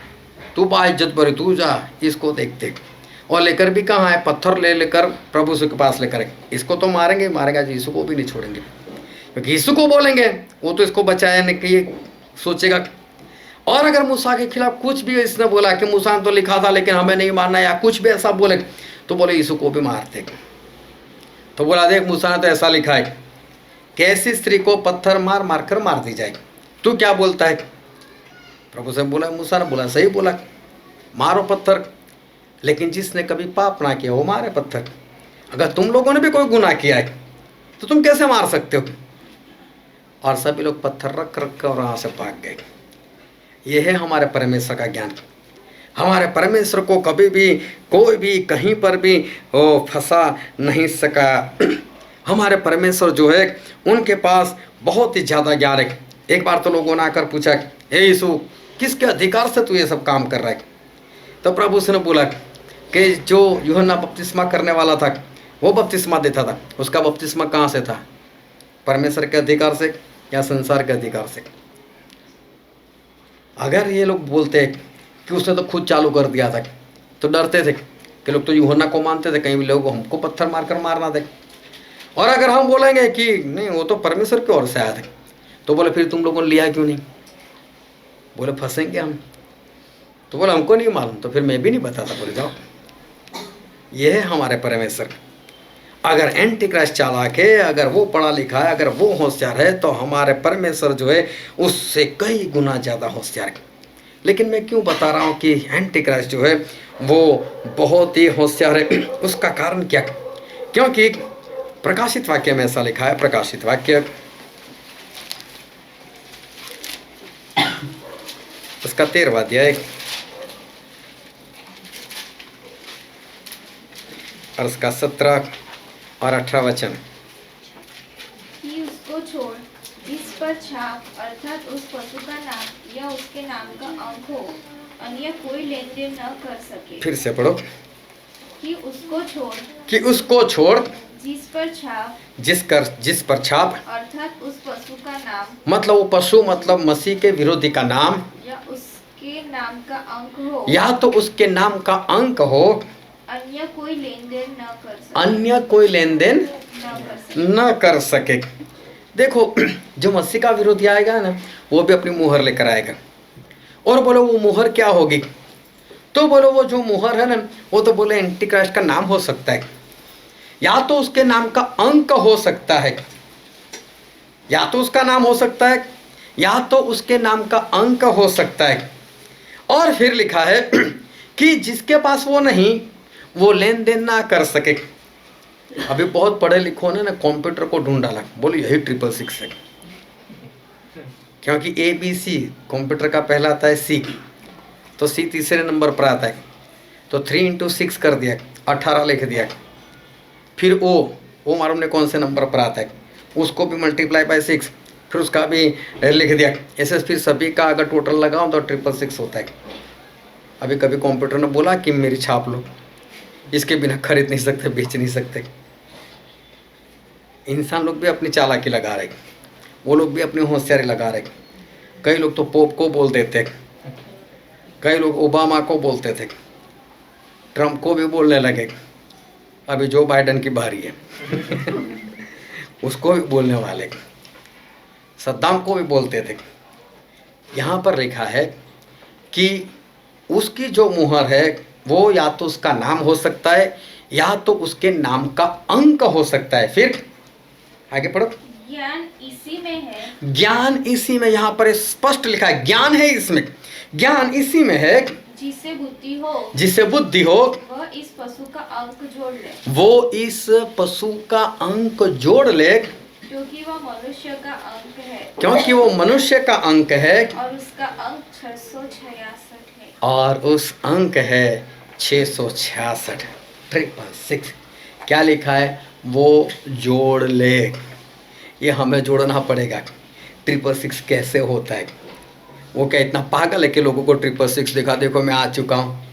तू बाइज्जत पर तू जा, इसको देखते। और लेकर भी कहाँ है, पत्थर ले लेकर प्रभु के पास लेकर, इसको तो मारेंगे मारेगा, यीशु को भी नहीं छोड़ेंगे, क्योंकि यीशु को बोलेंगे वो तो इसको बचाने के लिए सोचेगा। और अगर मूसा के खिलाफ कुछ भी इसने बोला कि मूसा ने तो लिखा था लेकिन हमें नहीं मानना, या कुछ भी ऐसा बोले, तो बोले यीशु को भी मारते। तो बोला देख मूसा ने तो ऐसा लिखा है कि ऐसी स्त्री को पत्थर मार मार कर मार दी जाएगी, तू क्या बोलता है? प्रभु से बोला, मूसा ने बोला सही बोला, मारो पत्थर, लेकिन जिसने कभी पाप ना किया वो मारे पत्थर। अगर तुम लोगों ने भी कोई गुनाह किया है तो तुम कैसे मार सकते हो? और सभी लोग पत्थर रख रख कर वहाँ से भाग गए। ये है हमारे परमेश्वर का ज्ञान। हमारे परमेश्वर को कभी भी कोई भी कहीं पर भी वो फंसा नहीं सका। हमारे परमेश्वर जो है उनके पास बहुत ही ज़्यादा ज्ञान है। एक बार तो लोगों ने आकर पूछा, हे यीशु किसके अधिकार से तू ये सब काम कर रहा है? तो प्रभु उसने बोला कि जो यूहन्ना बपतिस्मा करने वाला था वो बपतिस्मा देता था, उसका बपतिस्मा कहाँ से था? परमेश्वर के अधिकार से या संसार के अधिकार से? अगर ये लोग बोलते कि उसने तो खुद चालू कर दिया था, तो डरते थे कि लोग तो यूहन्ना को मानते थे, कहीं भी लोग हमको पत्थर मारकर मारना थे। और अगर हम बोलेंगे कि नहीं वो तो परमेश्वर की ओर से आया था, तो बोले फिर तुम लोगों ने लिया क्यों नहीं? बोले फंसेंगे हम। तो बोले हमको नहीं मालूम, तो फिर मैं भी नहीं बताता। बोले जाओ, ये है हमारे परमेश्वर। अगर एंटी क्राइस्ट चालाक है, अगर वो पढ़ा लिखा है, अगर वो होशियार है, तो हमारे परमेश्वर जो है उससे कई गुना ज़्यादा होशियार है। लेकिन मैं क्यों बता रहा हूँ कि एंटी क्राइस्ट जो है वो बहुत ही होशियार है? उसका कारण क्या? क्योंकि प्रकाशित वाक्य में ऐसा लिखा है, प्रकाशित वाक्य उसका 13वां अध्याय और उसका 17 और 18 वचन। कि उसको छोड़ जिस पर छाप अर्थात उस पशु का नाम या उसके नाम का अंक हो, अन्य कोई लेन देन न कर सके। फिर से पढ़ो। कि उसको छोड़ कि उसको छोड़ जिस पर छाप जिस पर छाप अर्थात उस पशु का नाम, मतलब वो पशु मतलब मसीह के विरोधी का नाम, या उसके नाम का अंक हो, या तो उसके नाम का अंक हो, अन्य कोई लेन देन न कर सके। अन्य कोई लेन देन न कर सके। न कर सके। देखो जो मसीह का विरोधी आएगा ना, वो भी अपनी मुहर लेकर आएगा। और बोलो वो मुहर क्या होगी? तो बोलो वो जो मुहर है ना, वो तो बोले एंटी क्राइस्ट का नाम हो सकता है, या तो उसके नाम का अंक हो सकता है, या तो उसका नाम हो सकता है, या तो उसके नाम का अंक हो सकता है। और फिर लिखा है कि जिसके पास वो नहीं, वो लेन देन ना कर सके। अभी बहुत पढ़े लिखों ने ना कंप्यूटर को ढूंढ डाला, बोलो यही 666 है, क्योंकि ABC कंप्यूटर का पहला आता है C, तो C तीसरे नंबर पर आता है, तो 3 × 6 कर दिया, 18 लिख दिया। फिर O मालूम ने कौन से नंबर पर आता है, उसको भी मल्टीप्लाई बाय 6, फिर उसका भी लिख दिया। ऐसे फिर सभी का अगर टोटल लगाओ तो 666 होता है। अभी कभी कंप्यूटर ने बोला कि मेरी छाप लो, इसके बिना खरीद नहीं सकते, बेच नहीं सकते। इंसान लोग भी अपनी चालाकी लगा रहे, वो लोग भी अपनी होशियारी लगा रहे। कई लोग तो पोप को बोल देते, कई लोग ओबामा को बोलते थे, ट्रम्प को भी बोलने लगे। अभी जो बाइडन की बारी है उसको भी बोलने वाले, सद्दाम को भी बोलते थे। यहाँ पर लिखा है कि उसकी जो मुहर है वो या तो उसका नाम हो सकता है, या तो उसके नाम का अंक हो सकता है। फिर आगे पढ़ो। ज्ञान इसी में है। ज्ञान इसी में, यहाँ पर स्पष्ट लिखा है ज्ञान है इसमें, ज्ञान इसी में है जिसे बुद्धि हो, जिसे बुद्धि हो, वह इस पशु का अंक जोड़ ले, वो इस पशु का अंक जोड़ ले, क्योंकि वह मनुष्य का अंक है, क्योंकि वो मनुष्य का अंक है, और उसका अंक 666 है। और उस अंक है 666, 666। क्या लिखा है? वो जोड़ ले। ये हमें जोड़ना पड़ेगा। 666 कैसे होता है? वो क्या इतना पागल है कि लोगों को 666 दिखा, देखो मैं आ चुका हूँ?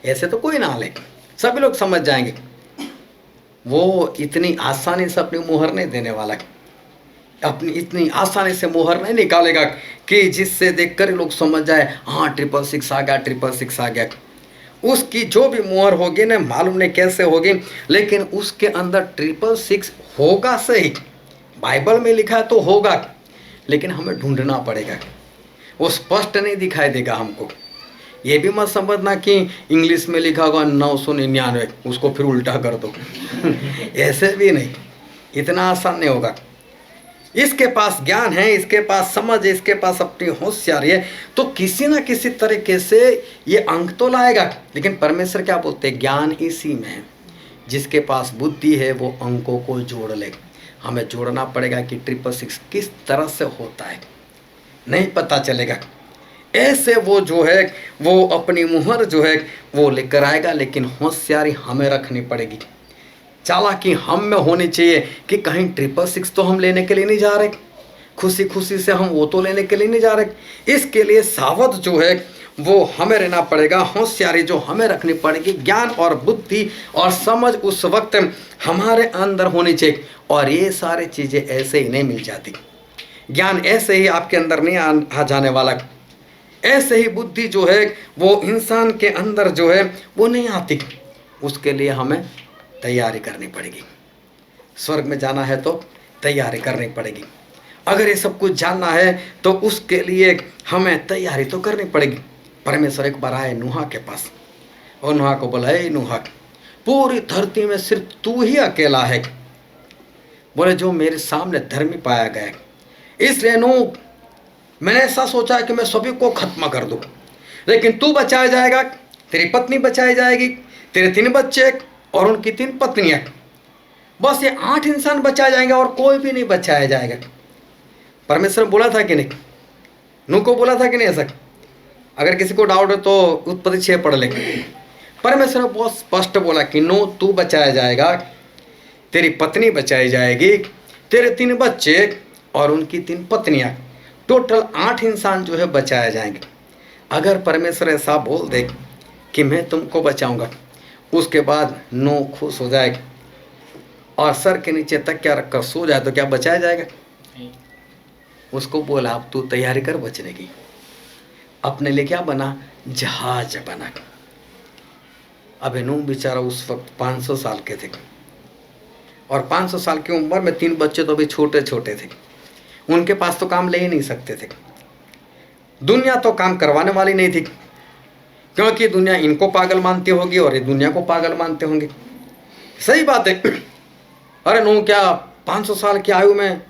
ऐसे तो कोई ना ले, सभी लोग समझ जाएंगे। वो इतनी आसानी से अपनी मुहर नहीं देने वाला। अपनी इतनी आसानी से मोहर नहीं निकालेगा कि जिससे देखकर लोग समझ जाए हाँ 666 आ गया, 666 आ गया। उसकी जो भी मोहर होगी ना, मालूम नहीं कैसे होगी, लेकिन उसके अंदर 666 होगा सही, बाइबल में लिखा है तो होगा, लेकिन हमें ढूंढना पड़ेगा। वो स्पष्ट नहीं दिखाई देगा हमको। ये भी मत समझना कि इंग्लिश में लिखा होगा 999, उसको फिर उल्टा कर दो ऐसे भी नहीं, इतना आसान नहीं होगा। इसके पास ज्ञान है, इसके पास समझ है, इसके पास अपनी होशियारी है, तो किसी ना किसी तरीके से ये अंक तो लाएगा। लेकिन परमेश्वर क्या बोलते हैं, ज्ञान इसी में है। जिसके पास बुद्धि है वो अंकों को जोड़ ले। हमें जोड़ना पड़ेगा कि 666 किस तरह से होता है, नहीं पता चलेगा। ऐसे वो जो है वो अपनी मुहर जो है वो लेकर आएगा, लेकिन होशियारी हमें रखनी पड़ेगी। चालाकी हम में होनी चाहिए कि कहीं 666 तो हम लेने के लिए नहीं जा रहे, खुशी खुशी से हम वो तो लेने के लिए नहीं जा रहे। इसके लिए सावध जो है वो हमें रहना पड़ेगा, होशियारी जो हमें रखनी पड़ेगी, ज्ञान और बुद्धि और समझ उस वक्त हमारे अंदर होनी चाहिए। और ये सारी चीज़ें ऐसे ही नहीं मिल जाती, ज्ञान ऐसे ही आपके अंदर नहीं आ जाने वाला, ऐसे ही बुद्धि जो है वो इंसान के अंदर जो है वो नहीं आती। उसके लिए हमें तैयारी करनी पड़ेगी। स्वर्ग में जाना है तो तैयारी करनी पड़ेगी। अगर ये सब कुछ जानना है तो उसके लिए हमें तैयारी तो करनी पड़ेगी। परमेश्वर एक बार आए नूहा के पास और नूहा को बोला, हे नूहा, पूरी धरती में सिर्फ तू ही अकेला है, बोले जो मेरे सामने धर्मी पाया गया, इसलिए नूह मैंने ऐसा सोचा कि मैं सभी को खत्म कर दूं, लेकिन तू बचाया जाएगा, तेरी पत्नी बचाई जाएगी, तेरे 3 बच्चे और उनकी 3 पत्नियां, बस ये 8 इंसान बचाए जाएंगे और कोई भी नहीं बचाया जाएगा। परमेश्वर बोला था कि नहीं, नूह को बोला था कि नहीं ऐसा? अगर किसी को डाउट है तो उत्पत्ति 6 पढ़ ले। परमेश्वर ने बहुत स्पष्ट बोला कि नूह तू बचाया जाएगा, तेरी पत्नी बचाई जाएगी, तेरे 3 बच्चे और उनकी 3 पत्नियां, टोटल 8 इंसान जो है बचाए जाएंगे। अगर परमेश्वर ऐसा बोल दे कि मैं तुमको बचाऊंगा, उसके बाद नूह खुश हो जाएगा और सर के नीचे तकिया रखकर सो जाए तो क्या बचाया जाएगा? उसको बोला अब तू तैयारी कर बचने की। अपने लिए क्या बना? जहाज बना। अब नूह बेचारा उस वक्त 500 साल के थे और 500 साल की उम्र में 3 बच्चे तो अभी छोटे छोटे थे, उनके पास तो काम ले ही नहीं सकते थे। दुनिया तो काम करवाने वाली नहीं थी, क्योंकि दुनिया इनको पागल मानती होगी और ये दुनिया को पागल मानते होंगे। सही बात है। अरे नूह क्या 500 साल की आयु में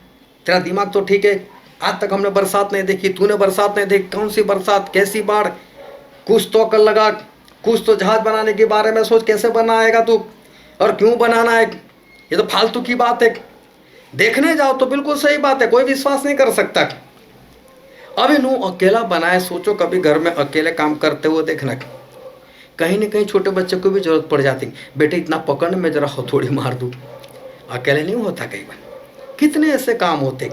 तेरा दिमाग तो ठीक है, आज तक हमने बरसात नहीं देखी, तूने बरसात नहीं देखी, कौन सी बरसात, कैसी बाढ़, कुछ तो अकल लगा, कुछ तो जहाज बनाने के बारे में सोच, कैसे बनाएगा तू और क्यों बनाना है, ये तो फालतू की बात है। देखने जाओ तो बिल्कुल सही बात है, कोई विश्वास नहीं कर सकता। अभी नूह अकेला बनाए, सोचो कभी घर में अकेले काम करते हुए देखना, कहीं ना कहीं छोटे बच्चे को भी जरूरत पड़ जाती, बेटे इतना पकड़ने में जरा हथौड़ी मार दूं, अकेले नहीं होता। कई बार कितने ऐसे काम होते,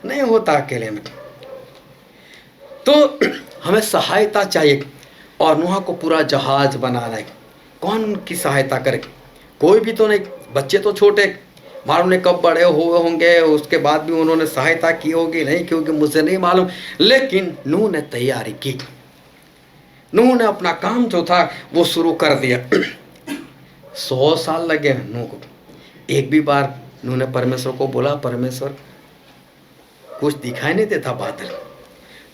नहीं होता अकेले में। तो हमें सहायता चाहिए और नूह को पूरा जहाज बनाना है। कौन उनकी सहायता करे? कोई भी तो नहीं, बच्चे तो छोटे, मालूम नहीं कब बड़े हुए होंगे, उसके बाद भी उन्होंने सहायता की होगी नहीं की होगी, मुझे नहीं मालूम, लेकिन नूह ने तैयारी की। नूह ने अपना काम जो था वो शुरू कर दिया। 100 साल लगे नूह को। एक भी बार नूह ने परमेश्वर को बोला, परमेश्वर कुछ दिखाई नहीं देता बादल।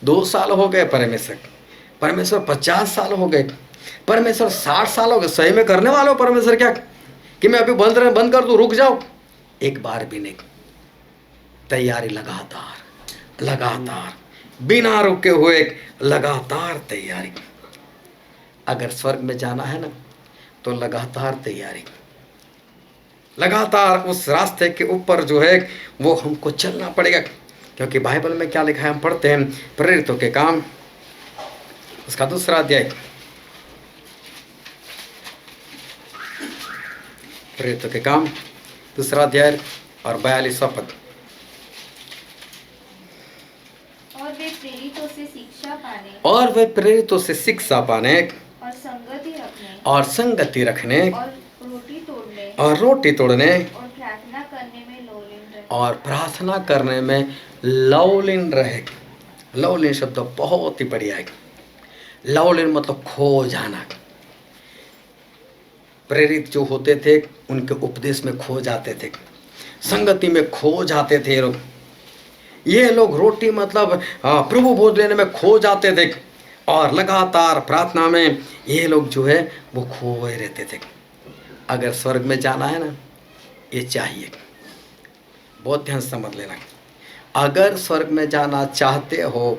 2 साल हो गए परमेश्वर 50 साल हो गए, परमेश्वर 60 साल हो गए, सही में करने वाले हो परमेश्वर क्या कि मैं अभी बंद कर दूं, रुक जाओ? एक बार भी नहीं। तैयारी लगातार बिना रुके हुए लगातार तैयारी। अगर स्वर्ग में जाना है ना तो लगातार तैयारी, लगातार उस रास्ते के ऊपर जो है वो हमको चलना पड़ेगा। क्योंकि बाइबल में क्या लिखा है, हम पढ़ते हैं प्रेरितों के काम उसका 2 अध्याय, प्रेरितों के काम 2 अध्याय और 42 पद। और वे प्रेरितों से शिक्षा पाने और संगति रखने और रोटी तोड़ने और प्रार्थना करने में लोलीन और प्रार्थना करने में लवलीन रहे। लवलीन शब्द बहुत ही बढ़िया है। लवलीन मतलब खो जाना। प्रेरित जो होते थे उनके उपदेश में खो जाते थे, संगति में खो जाते थे लोग। ये लोग रोटी मतलब प्रभु बोध लेने में खो जाते थे और लगातार प्रार्थना में ये लोग जो है वो खोए रहते थे। अगर स्वर्ग में जाना है ना, ये चाहिए, बहुत ध्यान से समझ लेना। अगर स्वर्ग में जाना चाहते हो,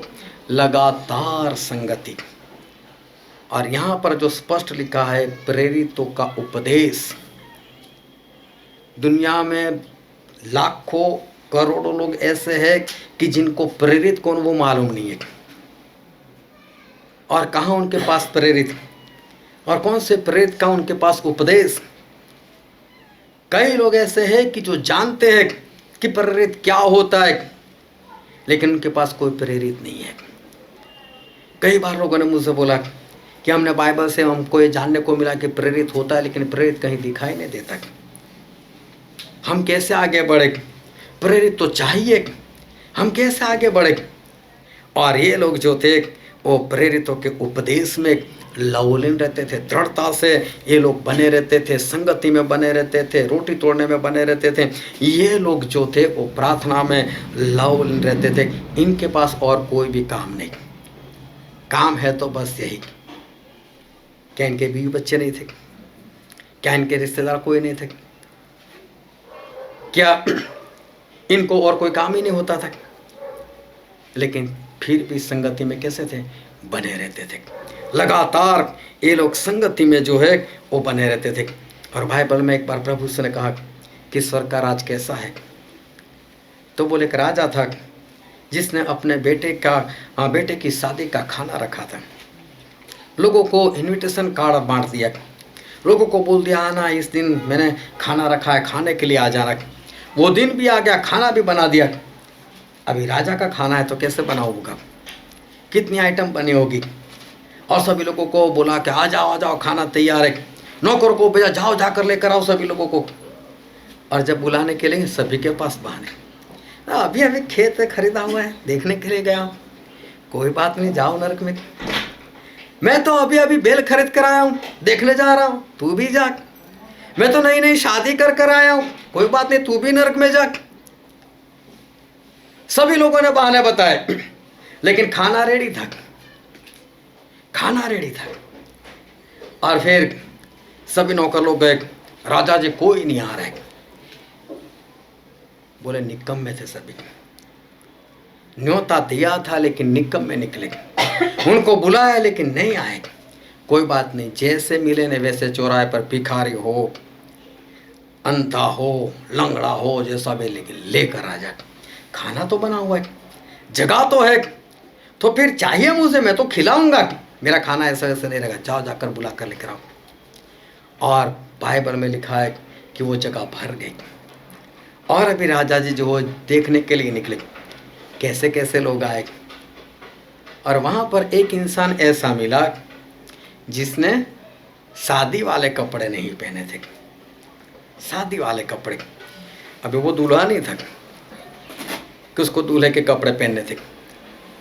लगातार संगति। और यहाँ पर जो स्पष्ट लिखा है प्रेरितों का उपदेश। दुनिया में लाखों करोड़ों लोग ऐसे हैं कि जिनको प्रेरित कौन वो मालूम नहीं है, और कहाँ उनके पास प्रेरित और कौन से प्रेरित का उनके पास उपदेश। कई लोग ऐसे हैं कि जो जानते हैं कि प्रेरित क्या होता है, लेकिन उनके पास कोई प्रेरित नहीं है। कई बार लोगों ने मुझसे बोला कि हमने बाइबल से हमको ये जानने को मिला कि प्रेरित होता है, लेकिन प्रेरित कहीं दिखाई नहीं देता। हम कैसे आगे बढ़े? प्रेरित तो चाहिए, हम कैसे आगे बढ़े? और ये लोग जो थे वो प्रेरितों के उपदेश में लवलीन रहते थे, दृढ़ता से ये लोग बने रहते थे, संगति में बने रहते थे, रोटी तोड़ने में बने रहते थे। ये लोग जो थे वो प्रार्थना में लवलीन रहते थे। इनके पास और कोई भी काम नहीं, काम है तो बस यही। क्या इनके बीवी बच्चे नहीं थे? क्या इनके रिश्तेदार कोई नहीं थे? क्या इनको और कोई काम ही नहीं होता था? लेकिन फिर भी संगति में कैसे थे? बने रहते थे। लगातार ये लोग संगति में जो है वो बने रहते थे। और बाइबल में एक बार प्रभु से ने कहा कि स्वर्ग का राज कैसा है? तो बोले एक राजा था जिसने अपने बेटे की शादी का खाना रखा था। लोगों को इनविटेशन कार्ड बांट दिया, लोगों को बोल दिया आना, इस दिन मैंने खाना रखा है, खाने के लिए आ जाना। वो दिन भी आ गया, खाना भी बना दिया। अभी राजा का खाना है तो कैसे बना होगा, कितनी आइटम बनी होगी। और सभी लोगों को बोला कि आ जाओ खाना तैयार है। नौकर को भेजा, जाओ जाकर लेकर आओ सभी लोगों को। और जब बुलाने के लिए सभी के पास बहाने, अभी अभी खेत में खरीदा हुआ है, देखने के लिए गया हूँ। कोई बात नहीं, जाओ नरक में। मैं तो अभी अभी बेल खरीद कर आया हूँ, देखने जा रहा हूँ, तू भी जा। मैं तो नई शादी कर आया हूँ, कोई बात नहीं, तू भी नरक में जा। सभी लोगों ने बहाने बताए, लेकिन खाना रेडी था, खाना रेडी था। और फिर सभी नौकर लोग गए, राजा जी कोई नहीं आ रहा है। बोले निकम्मे थे सभी, न्योता दिया था लेकिन निकम्मे निकले। उनको बुलाया लेकिन नहीं आए। कोई बात नहीं, जैसे मिले ने वैसे चौराहे पर भिखारी हो, अंधा हो, लंगड़ा हो, जैसा भी लेकिन लेकर आ जा। खाना तो बना हुआ है, जगह तो है, तो फिर चाहिए मुझे, मैं तो खिलाऊंगा। मेरा खाना ऐसा वैसे नहीं रहेगा, जाओ जाकर बुला कर लेकर आओ। और बाइबल में लिखा है कि वो जगह भर गई। और अभी राजा जी जो वो देखने के लिए निकले, कैसे कैसे लोग आए। और वहाँ पर एक इंसान ऐसा मिला जिसने शादी वाले कपड़े नहीं पहने थे, शादी वाले कपड़े। अभी वो दूल्हा नहीं था कि उसको दूल्हे के कपड़े पहनने थे।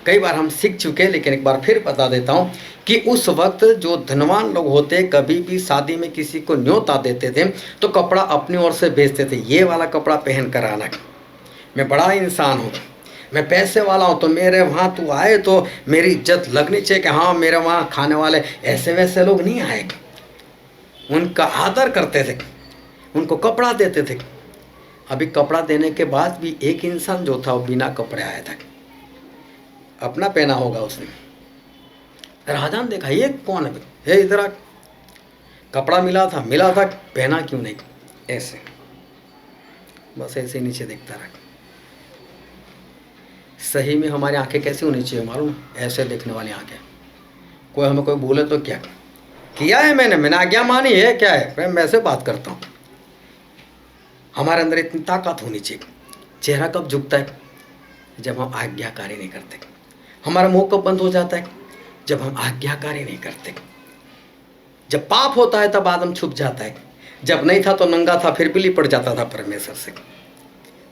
कई बार हम सीख चुके, लेकिन एक बार फिर बता देता हूँ कि उस वक्त जो धनवान लोग होते कभी भी शादी में किसी को न्योता देते थे तो कपड़ा अपनी ओर से भेजते थे, ये वाला कपड़ा पहन कर आना, मैं बड़ा इंसान हूँ, मैं पैसे वाला हूँ, तो मेरे वहाँ तू आए तो मेरी इज्जत लगनी चाहिए कि हाँ मेरे वहाँ खाने वाले ऐसे वैसे लोग नहीं आए। उनका आदर करते थे, उनको कपड़ा देते थे। अभी कपड़ा देने के बाद भी एक इंसान जो था वो बिना कपड़े आया था, अपना पहना होगा उसने। राजा ने देखा ये कौन है, हे इधर आ, कपड़ा मिला था, पहना क्यों नहीं? ऐसे बस ऐसे नीचे देखता रहा। सही में हमारी आंखें कैसी होनी चाहिए मालूम? ऐसे देखने वाली आंखें। कोई हमें कोई बोले तो क्या किया है मैंने आज्ञा मानी है, क्या है, मैं ऐसे बात करता हूँ। हमारे अंदर इतनी ताकत होनी चाहिए। चेहरा कब झुकता है? जब हम आज्ञाकारी नहीं करते। हमारा मुंह कब बंद हो जाता है? जब हम आज्ञाकारी नहीं करते। जब पाप होता है तब आदम छुप जाता है, जब नहीं था तो नंगा था फिर भी लिपट जाता था परमेश्वर से।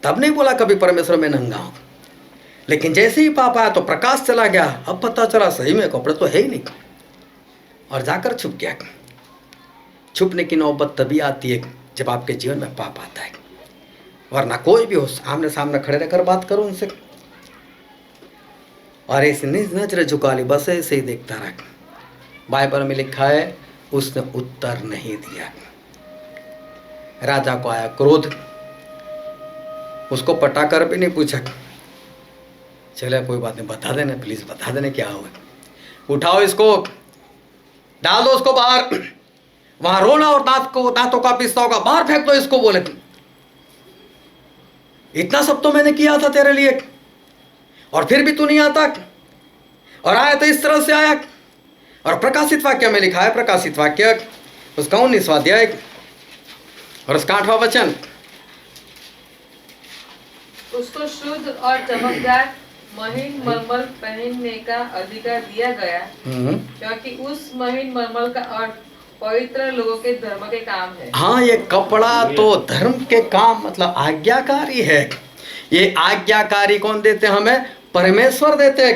तब नहीं बोला कभी परमेश्वर मैं नंगा हूं। लेकिन जैसे ही पाप आया तो प्रकाश चला गया, अब पता चला सही में कपड़े तो है ही नहीं, और जाकर छुप गया। छुपने की नौबत तभी आती है जब आपके जीवन में पाप आता है, वरना कोई भी हो आमने सामने खड़े रहकर बात करो उनसे, और ऐसे नजर झुका ली, बस ऐसे ही देखता रहा। बाइबल में लिखा है उसने उत्तर नहीं दिया। राजा को आया क्रोध, उसको पटाकर भी नहीं पूछा, चले कोई बात नहीं, बता देना प्लीज, बता देना क्या हुआ, उठाओ इसको, डाल दो उसको बाहर, वहां रोना और दांतों का पिसता होगा, बाहर फेंक दो इसको। बोले इतना सब तो मैंने किया था तेरे लिए, और फिर भी तू नहीं आता, और आया तो इस तरह से आया। और प्रकाशित वाक्य में लिखा है, प्रकाशित वाक्य उसका 19वां अध्याय और उसका 8वां वचन, उसको शुद्ध और चमकदार महीन मलमल पहनने का अधिकार दिया गया, क्योंकि उस महीन मलमल का अर्थ पवित्र लोगों के धर्म के काम है। हाँ, ये कपड़ा तो धर्म के काम मतलब आज्ञाकारी है। ये आज्ञाकारी कौन देते हमें? परमेश्वर देते।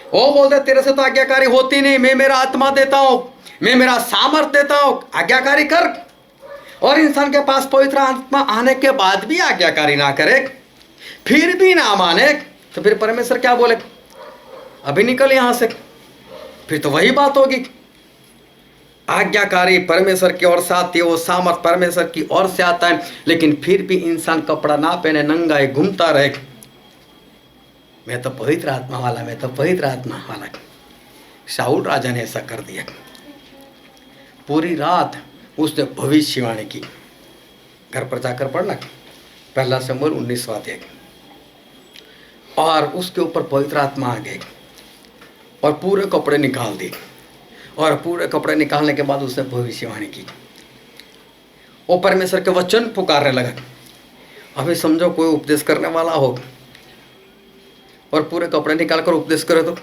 वो बोलते तेरे से तो आज्ञाकारी होती नहीं, मैं मेरा आत्मा देता हूँ, मैं मेरा सामर्थ्य देता हूँ, आज्ञाकारी कर। और इंसान के पास पवित्र आत्मा आने के बाद भी आज्ञाकारी ना करे, फिर भी ना माने, तो फिर परमेश्वर क्या बोले? अभी निकल यहां से। फिर तो वही बात होगी, आज्ञाकारी परमेश्वर की ओर से आती है, वो सामर्थ परमेश्वर की ओर से आता है, लेकिन फिर भी इंसान कपड़ा ना पहने, नंगा है, घूमता रहे, मैं तो पवित्र आत्मा वाला, मैं तो पवित्र आत्मा वाला। शाऊल राजा ने ऐसा कर दिया। पूरी रात उसने भविष्यवाणी की। घर पर जाकर पढ़ना, 1 शमूएल 19वां अध्याय। और उसके ऊपर पवित्र आत्मा आ गई और पूरे कपड़े निकाल दिए, और पूरे कपड़े निकालने के बाद उसने भविष्यवाणी की। वो परमेश्वर के वचन पुकारने लगा। अभी समझो कोई उपदेश करने वाला हो और पूरे कपड़े निकाल कर उपदेश करे तो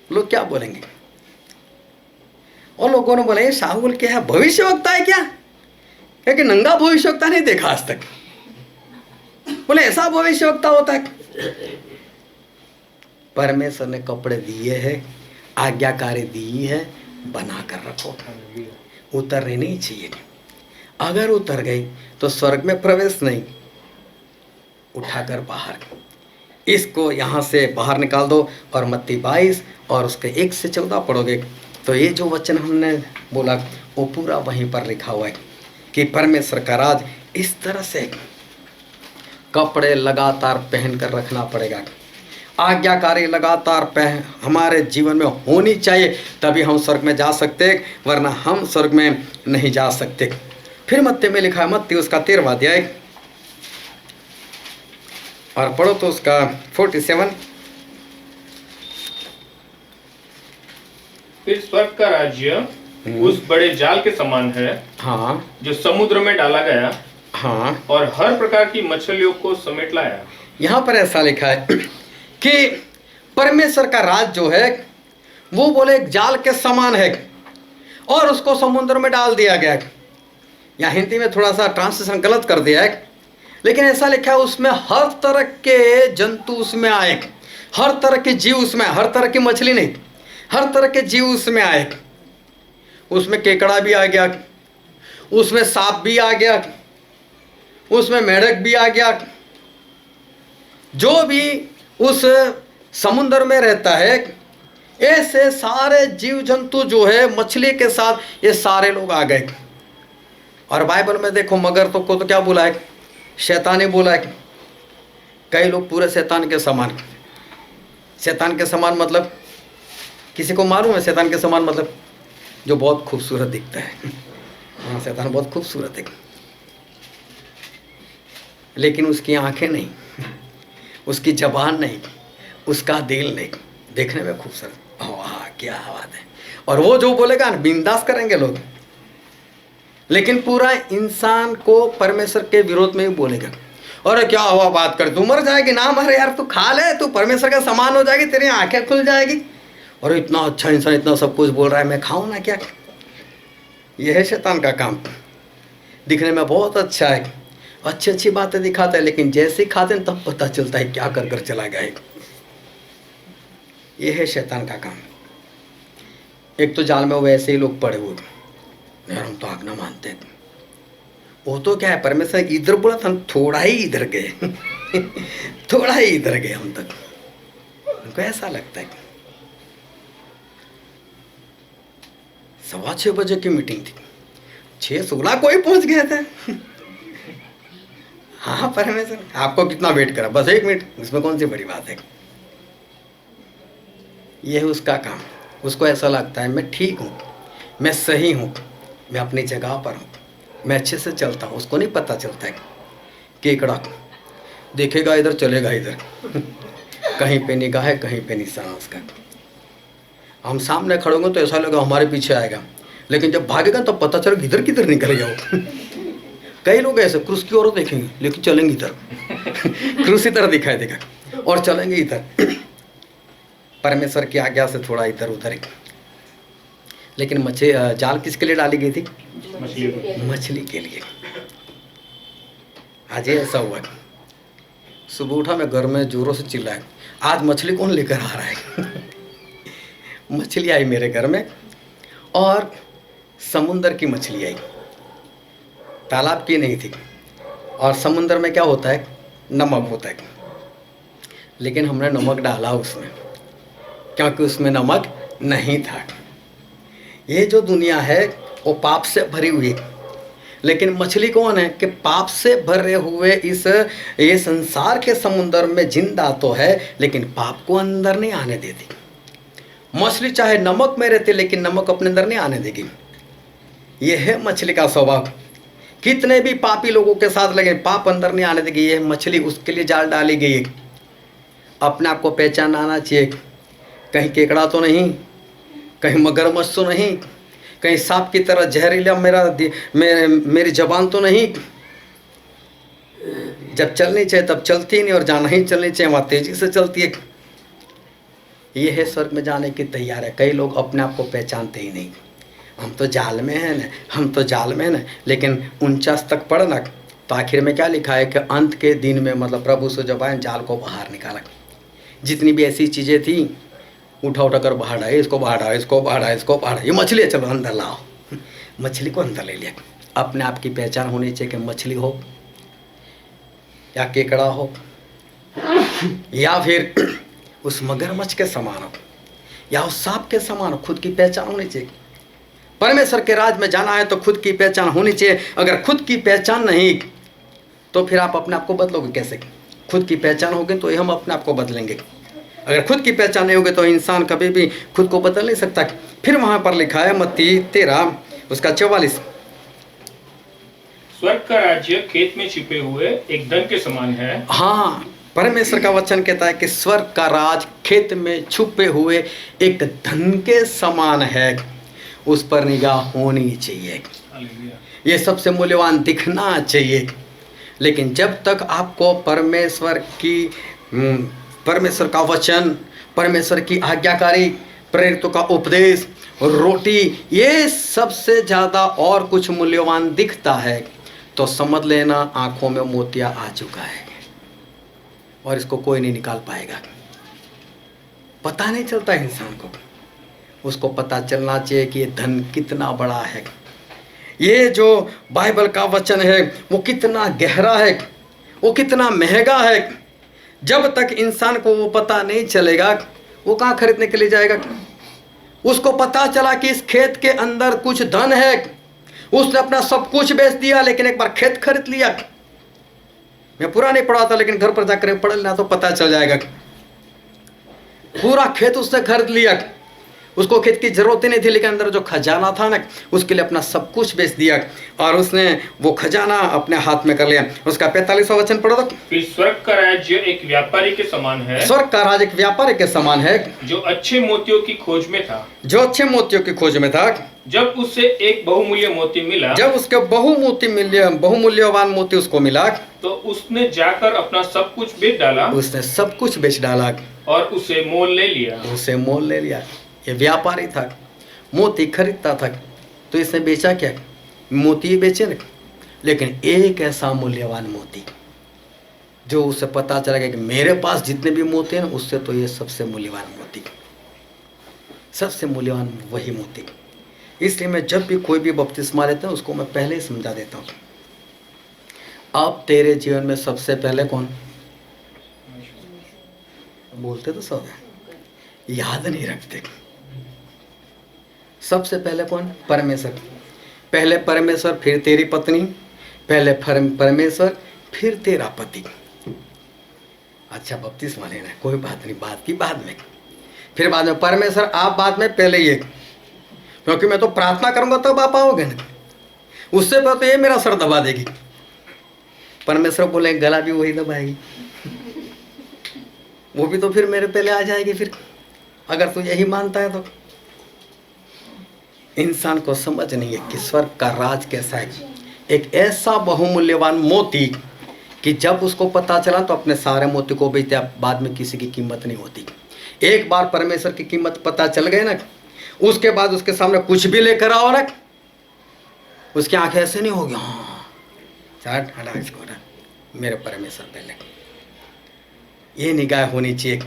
लोग क्या बोलेंगे? और लोगों ने बोला ये शाऊल क्या है, भविष्यवक्ता है क्या? क्योंकि नंगा भविष्यवक्ता नहीं देखा आज तक। बोले ऐसा भविष्यवक्ता होता है? परमेश्वर ने कपड़े दिए हैं, आज्ञाकारी दी है, बना कर रखो, उतरने नहीं चाहिए। अगर उतर गई तो स्वर्ग में प्रवेश नहीं, उठाकर बाहर, इसको यहाँ से बाहर निकाल दो। और मत्ती 22 और उसके 1 से 14 पढ़ोगे तो ये जो वचन हमने बोला वो पूरा वहीं पर लिखा हुआ है कि परमेश्वर का राज इस तरह से कपड़े लगातार पहन कर रखना पड़ेगा, आज्ञाकारी लगातार हमारे जीवन में होनी चाहिए, तभी हम स्वर्ग में जा सकते, वरना हम स्वर्ग में नहीं जा सकते। फिर मत्ती में लिखा है, मत्ती उसका 13वां अध्याय और पढ़ो तो उसका 47। फिर स्वर्ग का राज्य उस बड़े जाल के समान है, हाँ, जो समुद्र में डाला गया, हाँ, और हर प्रकार की मछलियों को समेट लाया। यहाँ पर ऐसा लिखा है कि परमेश्वर का राज जो है वो बोले एक जाल के समान है और उसको समुद्र में डाल दिया गया है। या हिंदी में थोड़ा सा ट्रांसलेशन गलत कर दिया है, लेकिन ऐसा लिखा है उसमें हर तरह के जंतु उसमें आए, हर तरह के जीव उसमें, हर तरह की मछली नहीं, हर तरह के जीव उसमें आए। उसमें केकड़ा भी आ गया, उसमें सांप भी आ गया, उसमें मेढक भी आ गया। जो भी उस समुद्र में रहता है, ऐसे सारे जीव जंतु जो है मछली के साथ, ये सारे लोग आ गए। और बाइबल में देखो मगर को तो क्या बोला है? शैतानी बोला है। कई लोग पूरे शैतान के समान, शैतान के समान मतलब किसी को मालूम है? शैतान के समान मतलब जो बहुत खूबसूरत दिखता है। हाँ, शैतान बहुत खूबसूरत है, लेकिन उसकी आंखें नहीं, उसकी जबान नहीं, उसका दिल नहीं, देखने में खूबसूरत। वाह क्या बात है। और वो जो बोलेगा ना बिंदास करेंगे लोग, लेकिन पूरा इंसान को परमेश्वर के विरोध में ही बोलेगा। और क्या हुआ, बात कर, तू मर जाएगी ना, मर यार, तू खा ले, तू परमेश्वर का समान हो जाएगी, तेरी आंखें खुल जाएगी। और इतना अच्छा इंसान इतना सब कुछ बोल रहा है, मैं खाऊं ना क्या? यह है शैतान का काम। दिखने में बहुत अच्छा है, अच्छी अच्छी बातें दिखाता है, लेकिन जैसे ही खाते हैं तब पता चलता है क्या कर कर चला गया है। ये है शैतान का काम। एक तो जाल में वैसे ही लोग पड़े हुए, यार हम तो आज्ञा मानते हैं, वो तो क्या है, परमेश्वर इधर बोला था, हम थोड़ा ही इधर गए थोड़ा ही इधर गए हम तक, हमको ऐसा लगता है। 6:15 बजे की मीटिंग थी, 6:16 कोई पहुंच गए थे हाँ परमेश्वर आपको कितना वेट करा, बस 1 मिनट, इसमें कौन सी बड़ी बात है। ये है उसका काम। उसको ऐसा लगता है मैं ठीक हूँ, मैं सही हूँ, मैं अपनी जगह पर हूँ, मैं अच्छे से चलता हूँ। उसको नहीं पता चलता है केकड़ा देखेगा इधर, चलेगा इधर कहीं पे निगाह है, कहीं पे निशान उसका। हम सामने खड़े होंगे तो ऐसा लगा हमारे पीछे आएगा, लेकिन जब भागेगा तो पता चलेगा इधर किधर निकल गया कई लोग ऐसे क्रूस की ओर देखेंगे लेकिन चलेंगे इधर क्रूस की तरह दिखाई देगा और चलेंगे इधर परमेश्वर की आज्ञा से थोड़ा इधर उधर। लेकिन जाल किसके लिए डाली गई थी? मछली के लिए। आज ये ऐसा हुआ, सुबह उठा मैं घर में जोरों से चिल्लाया, आज मछली कौन लेकर आ रहा है मछली आई मेरे घर में, और समुंदर की मछली आई, तालाब की नहीं थी। और समुंदर में क्या होता है, नमक होता है, लेकिन हमने नमक डाला उसमें क्योंकि उसमें नमक नहीं था। ये जो दुनिया है वो पाप से भरी हुई है, लेकिन मछली कौन है कि पाप से भरे हुए ये संसार के समुंदर में जिंदा तो है, लेकिन पाप को अंदर नहीं आने देती। मछली चाहे नमक में रहती, लेकिन नमक अपने अंदर नहीं आने देगी। ये है मछली का स्वभाव। कितने भी पापी लोगों के साथ लगे, पाप अंदर नहीं आने देगी। ये मछली, उसके लिए जाल डाली गई है। अपने आप को पहचान आना चाहिए, कहीं केकड़ा तो नहीं, कहीं मगरमच्छ तो नहीं, कहीं सांप की तरह जहरीला मेरी जबान तो नहीं। जब चलनी चाहिए तब चलती नहीं, और जाना ही चलनी चाहिए वहाँ तेजी से चलती है। ये है स्वर्ग में जाने की तैयार है। कई लोग अपने आप को पहचानते ही नहीं, हम तो जाल में हैं ना, हम तो जाल में हैं ना। लेकिन 49 तक पढ़ना तो आखिर में क्या लिखा है कि अंत के दिन में, मतलब प्रभु से जब आए जाल को बाहर निकाला। जितनी भी ऐसी चीज़ें थी उठा उठा कर बाहर आए, इसको बाहर आए, इसको बाहर आए, इसको बाहर आए। ये मछली है, चलो अंदर लाओ। मछली को अंदर ले लिया। अपने आप की पहचान होनी चाहिए कि मछली हो या केकड़ा हो या फिर उस मगरमच्छ के समान हो या उस सांप के समान हो। खुद की पहचान होनी चाहिए। परमेश्वर के राज में जाना है तो खुद की पहचान होनी चाहिए। अगर खुद की पहचान नहीं तो फिर आप अपने आप को बदलोगे कैसे? खुद की पहचान होगी तो ही हम अपने आप को बदलेंगे। अगर खुद की पहचान नहीं होगी तो इंसान कभी भी खुद को बदल नहीं सकता। फिर वहां पर लिखा है मत्ती 13 उसका 44, स्वर्ग का राज्य खेत में छिपे हुए एक धन के समान है। हाँ, परमेश्वर का वचन कहता है कि स्वर्ग का राज खेत में छुपे हुए एक धन के समान है। उस पर निगाह होनी चाहिए। हालेलुया। ये सबसे मूल्यवान दिखना चाहिए। लेकिन जब तक आपको परमेश्वर का वचन, परमेश्वर की आज्ञाकारी, प्रेरितों का उपदेश, रोटी, ये सबसे ज़्यादा और कुछ मूल्यवान दिखता है तो समझ लेना आंखों में मोतिया आ चुका है और इसको कोई नहीं निकाल पाएगा। पता नहीं चलता इंसान को। उसको पता चलना चाहिए कि ये धन कितना बड़ा है। ये जो बाइबल का वचन है वो कितना गहरा है, वो कितना महंगा है। जब तक इंसान को वो पता नहीं चलेगा वो कहाँ खरीदने के लिए जाएगा? उसको पता चला कि इस खेत के अंदर कुछ धन है, उसने अपना सब कुछ बेच दिया, लेकिन एक बार खेत खरीद लिया। मैं पूरा नहीं पढ़ा था, लेकिन घर पर जाकर पढ़ लेना तो पता चल जाएगा। पूरा खेत उसने खरीद लिया। उसको खेत की जरूरत ही नहीं थी, लेकिन अंदर जो खजाना था ना उसके लिए अपना सब कुछ बेच दिया और उसने वो खजाना अपने हाथ में कर लिया। उसका 45वां वचन पढ़ो तो। फिर स्वर्ग का राज्य एक व्यापारी के समान है। स्वर्ग का राज्य एक व्यापारी के समान है जो अच्छे मोतियों की खोज में था। जो अच्छे मोतियों की खोज में था। जब उसे एक बहुमूल्य मोती मिला, जब उसके बहुमूल्यवान मोती उसको मिला तो उसने जाकर अपना सब कुछ बेच डाला। उसने सब कुछ बेच डाला और उसे मोल ले लिया। उसे मोल ले लिया। ये व्यापारी था, मोती खरीदता था। तो इसने बेचा क्या? मोती बेचे ना। लेकिन एक ऐसा मूल्यवान मोती जो उसे पता चलेगा कि मेरे पास जितने भी मोती हैं ना, उससे तो ये सबसे मूल्यवान मोती, सबसे मूल्यवान वही मोती। इसलिए मैं जब भी कोई भी बपतिस्मा लेता हूँ उसको मैं पहले ही समझा देता हूँ, अब तेरे जीवन में सबसे पहले कौन, बोलते तो सब है, याद नहीं रखते। सबसे पहले कौन, परमेश्वर। पहले परमेश्वर, फिर तेरी पत्नी, पहले परमेश्वर, फिर तेरा पति। अच्छा बपतिस्मा लेना है, कोई बात नहीं, बात की बाद में, फिर बाद में परमेश्वर, आप बाद में, पहले ये, क्योंकि मैं तो प्रार्थना करूंगा तब आप आओगे ना, उससे पहले तो ये मेरा सर दबा देगी। परमेश्वर बोले गला भी वही दबाएगी, वो भी तो फिर मेरे पहले आ जाएगी। फिर अगर तू यही मानता है तो इंसान को समझ नहीं है कि स्वर्ग का राज कैसा है। एक ऐसा बहुमूल्यवान मोती कि जब उसको पता चला तो अपने सारे मोती को बेचते, बाद में किसी की कीमत नहीं होती। एक बार परमेश्वर की कीमत पता चल गए ना, उसके बाद उसके सामने कुछ भी लेकर आओ ना, उसकी आंखें ऐसे नहीं होगी, हाँ चाट हटा इसको ना, मेरे परमेश्वर पहले, ये निगाह होनी चाहिए,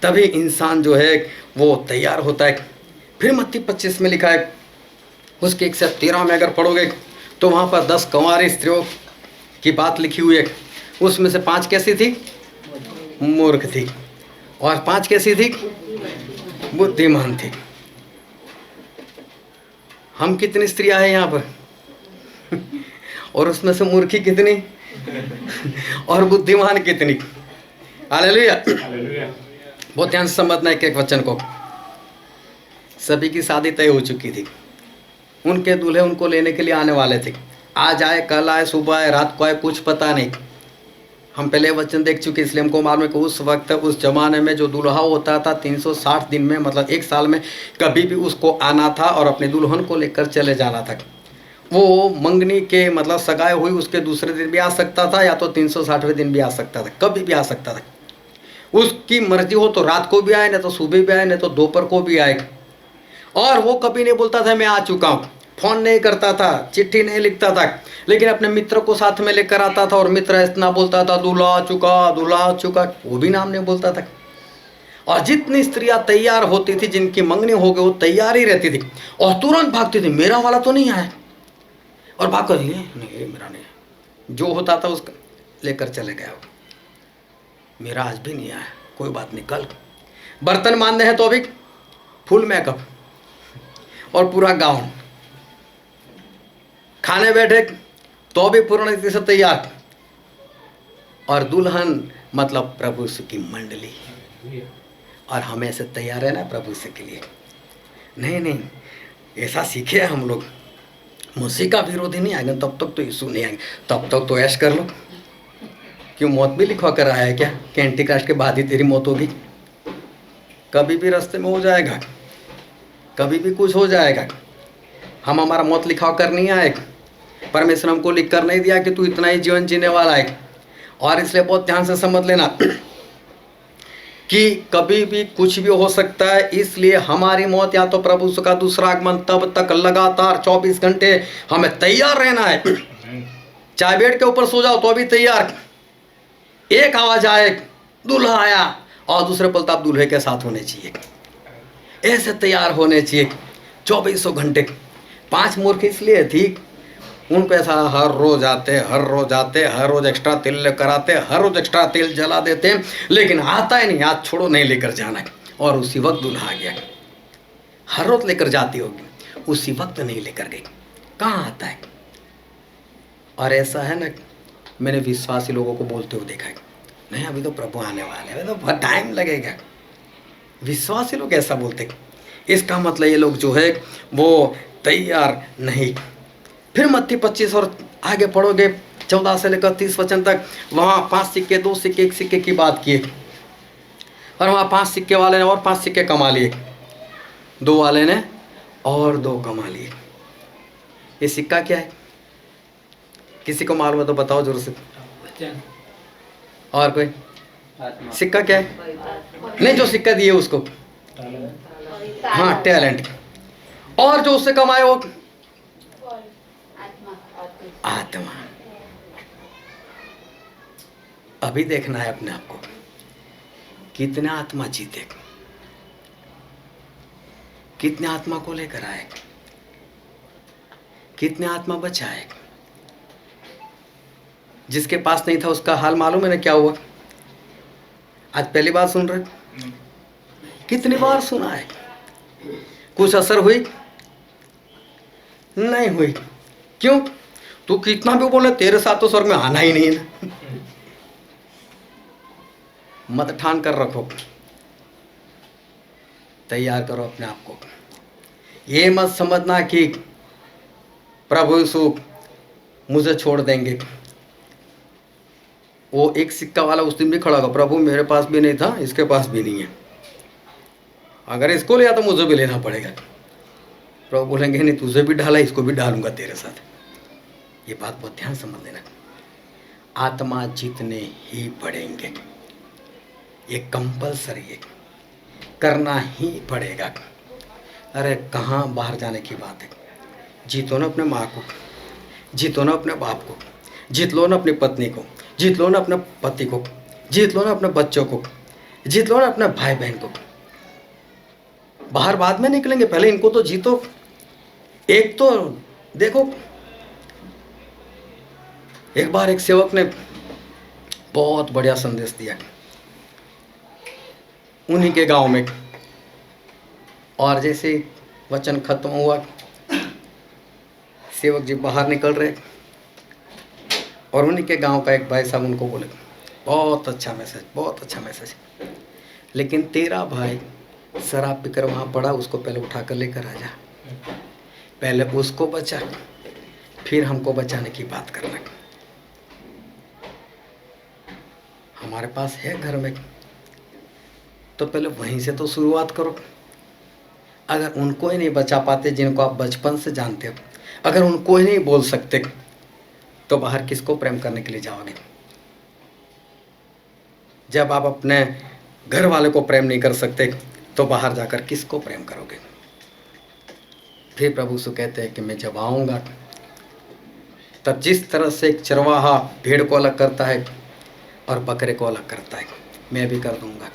तभी इंसान जो है वो तैयार होता है। फिर मत्ती 25 में लिखा है, उसके 1 से 13 में अगर पढ़ोगे तो वहाँ पर 10 कुंवारी स्त्रियों की बात लिखी हुई है। उसमें से 5 कैसी थी, मूर्ख थी, और 5 कैसी थी, बुद्धिमान थी। हम कितनी स्त्रियां हैं यहाँ पर और उसमें से मूर्खी कितनी और बुद्धिमान कितनी। हालेलुया। बहुत ध्यान से समझना एक एक वचन को। सभी की शादी तय हो चुकी थी, उनके दूल्हे उनको लेने के लिए आने वाले थे, आज आए, कल आए, सुबह आए, रात को आए, कुछ पता नहीं। हम पहले वचन देख चुके, इसलिए हमको मालूम है कि उस वक्त उस जमाने में जो दूल्हा होता था 360 दिन में, मतलब 1 साल में कभी भी उसको आना था और अपने दुल्हन को लेकर चले जाना था। वो मंगनी के मतलब सगाई हुई उसके दूसरे दिन भी आ सकता था, या तो 360वें दिन भी आ सकता था, कभी भी आ सकता था। उसकी मर्जी हो तो रात को भी आए, नहीं तो सुबह भी आए, नहीं तो दोपहर को भी आए। और वो कभी नहीं बोलता था मैं आ चुका हूँ, फोन नहीं करता था, चिट्ठी नहीं लिखता था, लेकिन अपने मित्र को साथ में लेकर आता था और मित्र इतना बोलता था दूल्हा आ चुका, दूल्हा आ चुका, वो भी नाम नहीं बोलता था। और जितनी स्त्रियां तैयार होती थी, जिनकी मंगनी हो गई, वो तैयार ही रहती थी और तुरंत भागती थी, मेरा वाला तो नहीं आया, और भाग कर नहीं मेरा नहीं, जो होता था उसका लेकर चले गया, मेरा आज भी नहीं आया, कोई बात नहीं, कल। बर्तन मानने हैं तो अभी फुल मेकअप और पूरा गाउन, खाने बैठे तो भी पूर्ण रीति से तैयार, और दुल्हन मतलब प्रभु की मंडली, और हमें ऐसे तैयार है ना प्रभु से के लिए। नहीं, ऐसा सीखे हम लोग, मसीह का विरोधी नहीं आएंगे तब तक तो यीशु नहीं आएंगे, तब तक तो ऐश कर लो। क्यों, मौत भी लिखवा कर आया है क्या कि एंटीक्राइस्ट के बाद ही तेरी मौत होगी? कभी भी रास्ते में हो जाएगा, कभी भी कुछ हो जाएगा। हम हमारा मौत लिखा कर नहीं आए, परमेश्वर हमको लिख कर नहीं दिया कि तू इतना ही जीवन जीने वाला है। और इसलिए बहुत ध्यान से समझ लेना कि कभी भी कुछ भी हो सकता है, इसलिए हमारी मौत या तो प्रभु का दूसरा आगमन, तब तक लगातार 24 घंटे हमें तैयार रहना है। चाहे बेड के ऊपर सो जाओ तो भी तैयार, एक आवाज आए दूल्हा आया और दूसरे पल तो आप दूल्हे के साथ होने चाहिए, ऐसे तैयार होने चाहिए 24 घंटे। 5 मूर्ख इसलिए थी, उनको ऐसा हर रोज आते, हर रोज एक्स्ट्रा तेल लेकर आते, हर रोज एक्स्ट्रा तेल जला देते हैं, लेकिन आता ही नहीं, आज छोड़ो नहीं लेकर जाना। और उसी वक्त दूल्हा आ गया। हर रोज लेकर जाती होगी, उसी वक्त नहीं लेकर गई, कहाँ आता है। और ऐसा है ना, मैंने विश्वासी लोगों को बोलते हुए देखा है, नहीं अभी तो प्रभु आने वाले हैं, तो बहुत टाइम लगेगा। विश्वासी लोग ऐसा बोलते, इसका मतलब ये लोग जो है वो तैयार नहीं। फिर मत्ती 25 और आगे पढ़ोगे 14 से लेकर 30 वचन तक, वहाँ 5 सिक्के, 2 सिक्के, 1 सिक्के की बात किए, और वहाँ 5 सिक्के वाले ने और 5 सिक्के कमा लिए, 2 वाले ने और 2 कमा लिए। ये सिक्का क्या है? किसी को मालूम है तो बताओ जरूर से। और कोई सिक्का क्या है? नहीं, जो सिक्का दिए उसको, हाँ टैलेंट। और जो उससे कमाए वो आत्मा। अभी देखना है अपने आप को, कितने आत्मा जीते, कितने आत्मा को लेकर आए, कितने आत्मा बचाए। जिसके पास नहीं था उसका हाल मालूम है ना क्या हुआ? आज पहली बार सुन रहे, कितनी बार सुना है, कुछ असर हुई नहीं हुई। क्यों? तू कितना भी बोले, तेरे साथ तो स्वर्ग में आना ही नहीं है ना। मत ठान कर रखो, तैयार करो अपने आप को। ये मत समझना कि प्रभु यीशु मुझे छोड़ देंगे। वो एक सिक्का वाला उस दिन भी खड़ा होगा, प्रभु मेरे पास भी नहीं था, इसके पास भी नहीं है, अगर इसको लिया तो मुझे भी लेना पड़ेगा। प्रभु बोलेंगे नहीं, तुझे भी डाला, इसको भी डालूंगा तेरे साथ। ये बात बहुत ध्यान समझ लेना। आत्मा जीतने ही पड़ेंगे, ये कंपलसरी है, करना ही पड़ेगा। अरे कहाँ बाहर जाने की बात है। जीतो ना अपने माँ को, जीतो ना अपने बाप को, जीत लो ना अपनी पत्नी को, जीत लो ना अपने पति को, जीत लो ना अपने बच्चों को, जीत लो ना अपने भाई बहन को। बाहर बाद में निकलेंगे, पहले इनको तो जीतो। एक तो देखो, एक बार एक सेवक ने बहुत बढ़िया संदेश दिया उन्हीं के गांव में, और जैसे वचन खत्म हुआ, सेवक जी बाहर निकल रहे और उन्हीं के गांव का एक भाई साहब उनको बोले, बहुत अच्छा मैसेज, बहुत अच्छा मैसेज, लेकिन तेरा भाई शराब पीकर वहाँ पड़ा, उसको पहले उठा कर लेकर आ जा, पहले उसको बचा, फिर हमको बचाने की बात करना। हमारे पास है घर में, तो पहले वहीं से तो शुरुआत करो। अगर उनको ही नहीं बचा पाते जिनको आप बचपन से जानते हो, अगर उनको ही नहीं बोल सकते, तो बाहर किसको प्रेम करने के लिए जाओगे? जब आप अपने घर वाले को प्रेम नहीं कर सकते, तो बाहर जाकर किसको प्रेम करोगे? फिर प्रभु यीशु कहते हैं कि मैं जब आऊँगा, तब जिस तरह से एक चरवाहा भेड़ को अलग करता है और बकरे को अलग करता है, मैं भी कर दूंगा।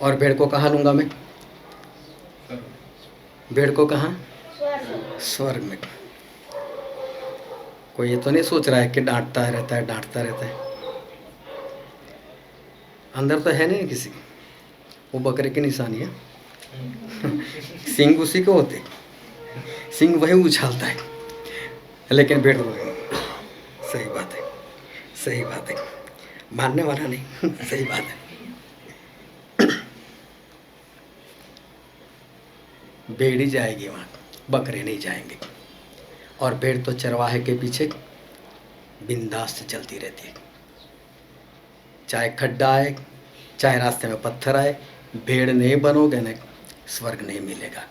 और भेड़ को कहाँ लूँगा मैं? भेड़ को कहाँ? स्वर्ग में। कोई ये तो नहीं सोच रहा है कि डांटता रहता है, डांटता रहता है, अंदर तो है नहीं किसी। वो बकरे की निशानी है, सींग उसी को होते, सींग वही उछालता है, लेकिन भेड़ तो सही बात है, सही बात है, मानने वाला नहीं, सही बात है। भेड़ ही जाएगी वहाँ, बकरे नहीं जाएंगे। और भेड़ तो चरवाहे के पीछे बिंदास से चलती रहती है, चाहे खड्डा आए, चाहे रास्ते में पत्थर आए, भेड़ नहीं बनोगे ना, स्वर्ग नहीं मिलेगा।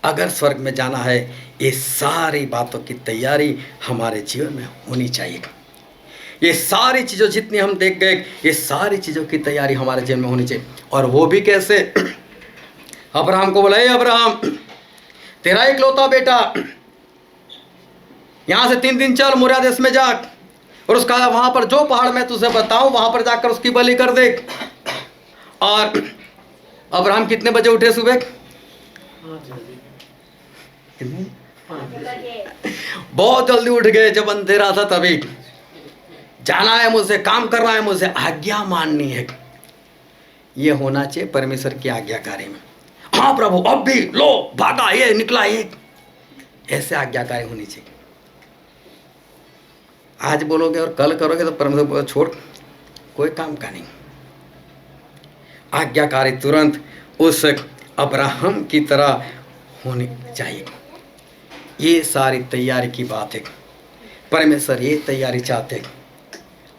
अगर स्वर्ग में जाना है, ये सारी बातों की तैयारी हमारे जीवन में होनी चाहिए। ये सारी चीज़ों जितनी हम देख गए, ये सारी चीज़ों की तैयारी हमारे जीवन में होनी चाहिए। और वो भी कैसे? अब्राहम को बोला, अब्राहम तेरा इकलौता बेटा, यहाँ से 3 दिन चल, मोरिया देश में जा, और उसका वहाँ पर जो पहाड़ मैं तुझे बताऊँ, वहाँ पर जाकर उसकी बलि कर दे। और अब्राहम कितने बजे उठे सुबह? बहुत जल्दी उठ गए, जब अंधेरा था तभी। जाना है मुझे, काम करना है मुझे, आज्ञा माननी है। ये होना चाहिए परमेश्वर की आज्ञाकारी में। हाँ प्रभु अब भी लो, भागा, ये निकला, ये ऐसे आज्ञाकारी होनी चाहिए। आज बोलोगे और कल करोगे तो परमेश्वर छोड़, कोई काम का नहीं। आज्ञाकारी तुरंत उस अब्राहम की तरह होनी चाहिए। ये सारी तैयारी की बात है। परमेश्वर ये तैयारी चाहते हैं।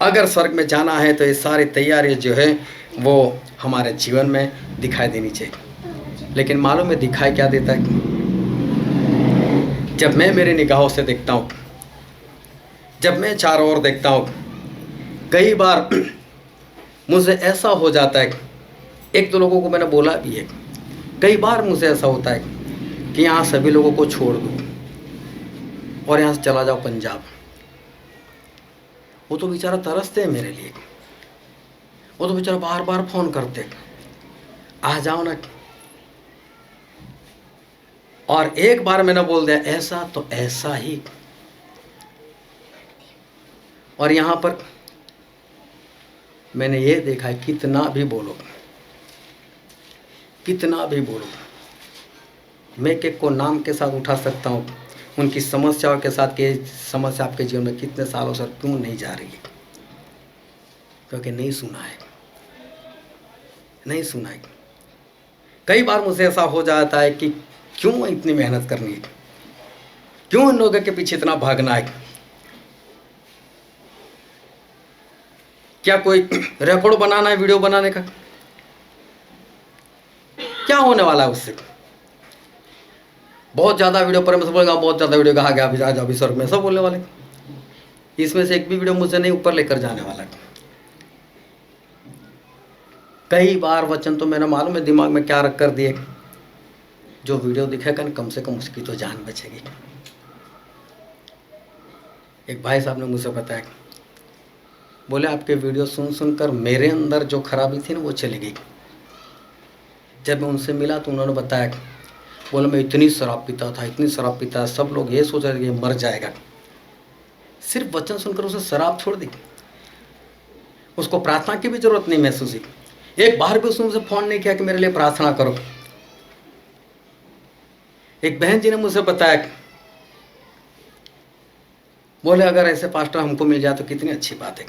अगर स्वर्ग में जाना है तो ये सारी तैयारी जो है वो हमारे जीवन में दिखाई देनी चाहिए। लेकिन मालूम है दिखाई क्या देता है? जब मैं मेरे निगाहों से देखता हूँ, जब मैं चारों ओर देखता हूँ, कई बार मुझे ऐसा हो जाता है, एक दो लोगों को मैंने बोला भी है, कई बार मुझे ऐसा होता है कि यहाँ सभी लोगों को छोड़ दूँ और यहाँ से चला जाओ पंजाब। वो तो बेचारा तरसते हैं मेरे लिए, वो तो बेचारा बार बार फ़ोन करते, आ जाओ ना। और एक बार मैंने बोल दिया ऐसा तो ऐसा ही। और यहाँ पर मैंने ये देखा है, कितना भी बोलो, कितना भी बोलो, मैं केक को नाम के साथ उठा सकता हूँ, उनकी समस्याओं के साथ कि समस्या आपके जीवन में कितने सालों से क्यों नहीं जा रही है, क्योंकि नहीं सुना है, नहीं सुना है। कई बार मुझे ऐसा हो जाता है कि क्यों इतनी मेहनत करनी है, क्यों इन लोगों के पीछे इतना भागना है, क्या कोई रिकॉर्ड बनाना है वीडियो बनाने का, क्या होने वाला है उससे। बहुत ज़्यादा वीडियो पर मैं बोलेगा, बहुत ज़्यादा वीडियो कहा गया अभी आज अभी स्वर्ग में सब बोलने वाले, इसमें से एक भी वीडियो मुझे नहीं ऊपर लेकर जाने वाला। कई बार वचन तो मेरा मालूम है दिमाग में क्या रख कर दिए, जो वीडियो दिखेगा ना कम से कम उसकी तो जान बचेगी। एक भाई साहब ने मुझे बताया, बोले आपके वीडियो सुन सुनकर मेरे अंदर जो खराबी थी ना वो चली गई। जब मैं उनसे मिला तो उन्होंने बताया, बोले मैं इतनी शराब पीता था, इतनी शराब पीता, सब लोग ये सोच रहे थे मर जाएगा, सिर्फ वचन सुनकर उसे शराब छोड़ दी, उसको प्रार्थना की भी जरूरत नहीं महसूस हुई। एक बार भी उसने मुझे फ़ोन नहीं किया कि मेरे लिए प्रार्थना करो। एक बहन जी ने मुझे बताया, बोले अगर ऐसे पास्टर हमको मिल जाए तो कितनी अच्छी बात है।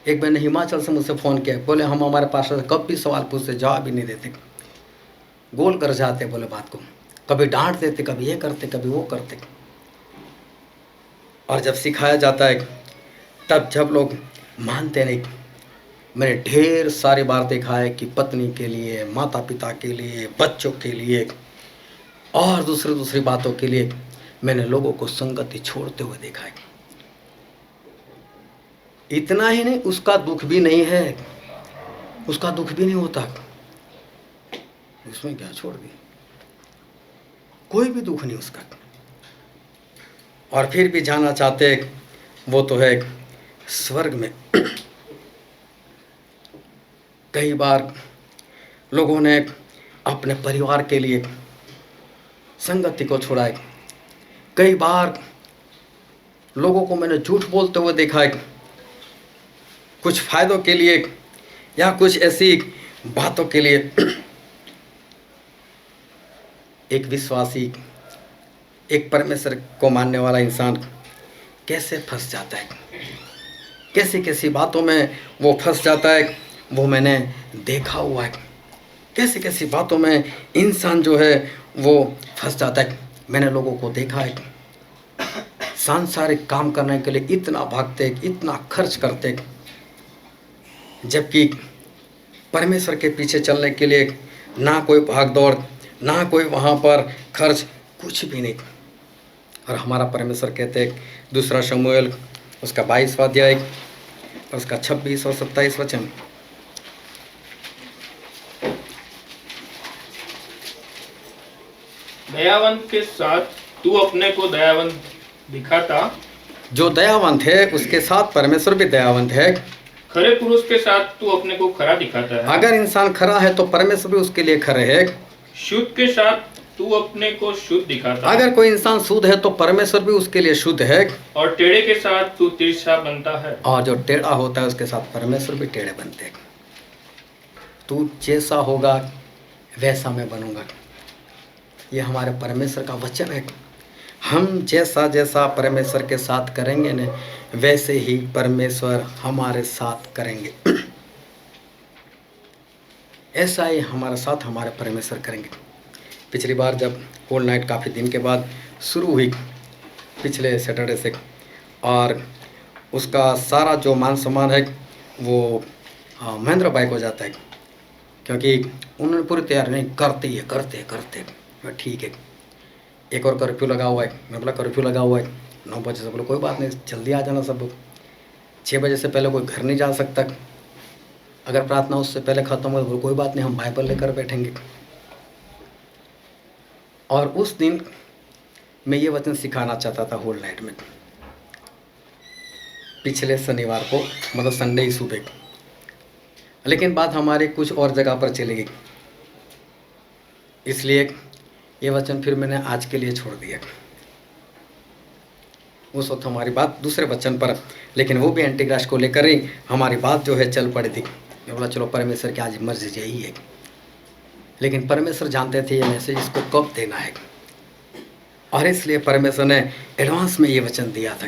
एक बहन ने हिमाचल से मुझसे फ़ोन किया, बोले हम हमारे पास्टर से कब भी सवाल पूछते जवाब भी नहीं देते, गोल कर जाते, बोले बात को कभी डांट देते, कभी ये करते, कभी वो करते। और जब सिखाया जाता है तब जब लोग मानते नहीं। मैंने ढेर सारी बार देखा है कि पत्नी के लिए, माता पिता के लिए, बच्चों के लिए और दूसरी बातों के लिए मैंने लोगों को संगति छोड़ते हुए देखा है। इतना ही नहीं, उसका दुख भी नहीं है, उसका दुख भी नहीं होता, उसमें क्या छोड़ दी, कोई भी दुख नहीं उसका। और फिर भी जाना चाहते वो तो है स्वर्ग में। कई बार लोगों ने अपने परिवार के लिए संगति को छोड़ा है, कई बार लोगों को मैंने झूठ बोलते हुए देखा है, कुछ फायदों के लिए या कुछ ऐसी बातों के लिए। एक विश्वासी, एक परमेश्वर को मानने वाला इंसान कैसे फंस जाता है, कैसी कैसी बातों में वो फंस जाता है, वो मैंने देखा हुआ है। कैसी कैसी बातों में इंसान जो है वो फंस जाता है। मैंने लोगों को देखा है सांसारिक काम करने के लिए इतना भागते, इतना खर्च करते, जबकि परमेश्वर के पीछे चलने के लिए ना कोई भाग दौड़, ना कोई वहाँ पर खर्च, कुछ भी नहीं। और हमारा परमेश्वर कहते हैं दूसरा शमूएल उसका 22वां अध्याय और उसका 26 और 27 वचन, दयावंत के साथ तू अपने को दयावंत दिखाता, जो दयावंत है उसके साथ परमेश्वर भी दयावंत है। खरे पुरुष के साथ तू अपने को खरा दिखाता है। अगर इंसान खरा है तो परमेश्वर भी उसके लिए खरे है। शुद्ध के साथ तू अपने को शुद्ध दिखाता है। अगर कोई इंसान शुद्ध है तो परमेश्वर भी उसके लिए शुद्ध है। और टेढ़े के साथ तू तिरछा बनता है। और जो टेढ़ा होता है उसके साथ परमेश्वर भी टेढ़े बनते हैं। तू जैसा होगा वैसा मैं बनूंगा, ये हमारे परमेश्वर का वचन है। हम जैसा जैसा परमेश्वर के साथ करेंगे न, वैसे ही परमेश्वर हमारे साथ करेंगे। ऐसा ही हमारे साथ हमारे परमेश्वर करेंगे। पिछली बार जब होल नाइट काफ़ी दिन के बाद शुरू हुई पिछले सैटरडे से, और उसका सारा जो मान सम्मान है वो महेंद्र भाई को जाता है, क्योंकि उन्होंने पूरी तैयारी नहीं करते ठीक है। एक और कर्फ्यू लगा हुआ है। मैं बोला कर्फ्यू लगा हुआ है 9 बजे से। बोलो कोई बात नहीं, जल्दी आ जाना सब लोग। 6 बजे से पहले कोई घर नहीं जा सकता। अगर प्रार्थना उससे पहले ख़त्म हो तो कोई बात नहीं, हम बाइबल लेकर बैठेंगे। और उस दिन मैं ये वचन सिखाना चाहता था होल नाइट में। पिछले शनिवार को, मतलब संडे ही सुबह को, लेकिन बात हमारे कुछ और जगह पर चली गई, इसलिए ये वचन फिर मैंने आज के लिए छोड़ दिया। उस वक्त हमारी बात दूसरे वचन पर, लेकिन वो भी एंटीक्राइस्ट को लेकर ही हमारी बात जो है चल पड़ी थी। मैं बोला चलो परमेश्वर की आज मर्जी यही है, लेकिन परमेश्वर जानते थे ये मैसेज इसको कब देना है, और इसलिए परमेश्वर ने एडवांस में ये वचन दिया था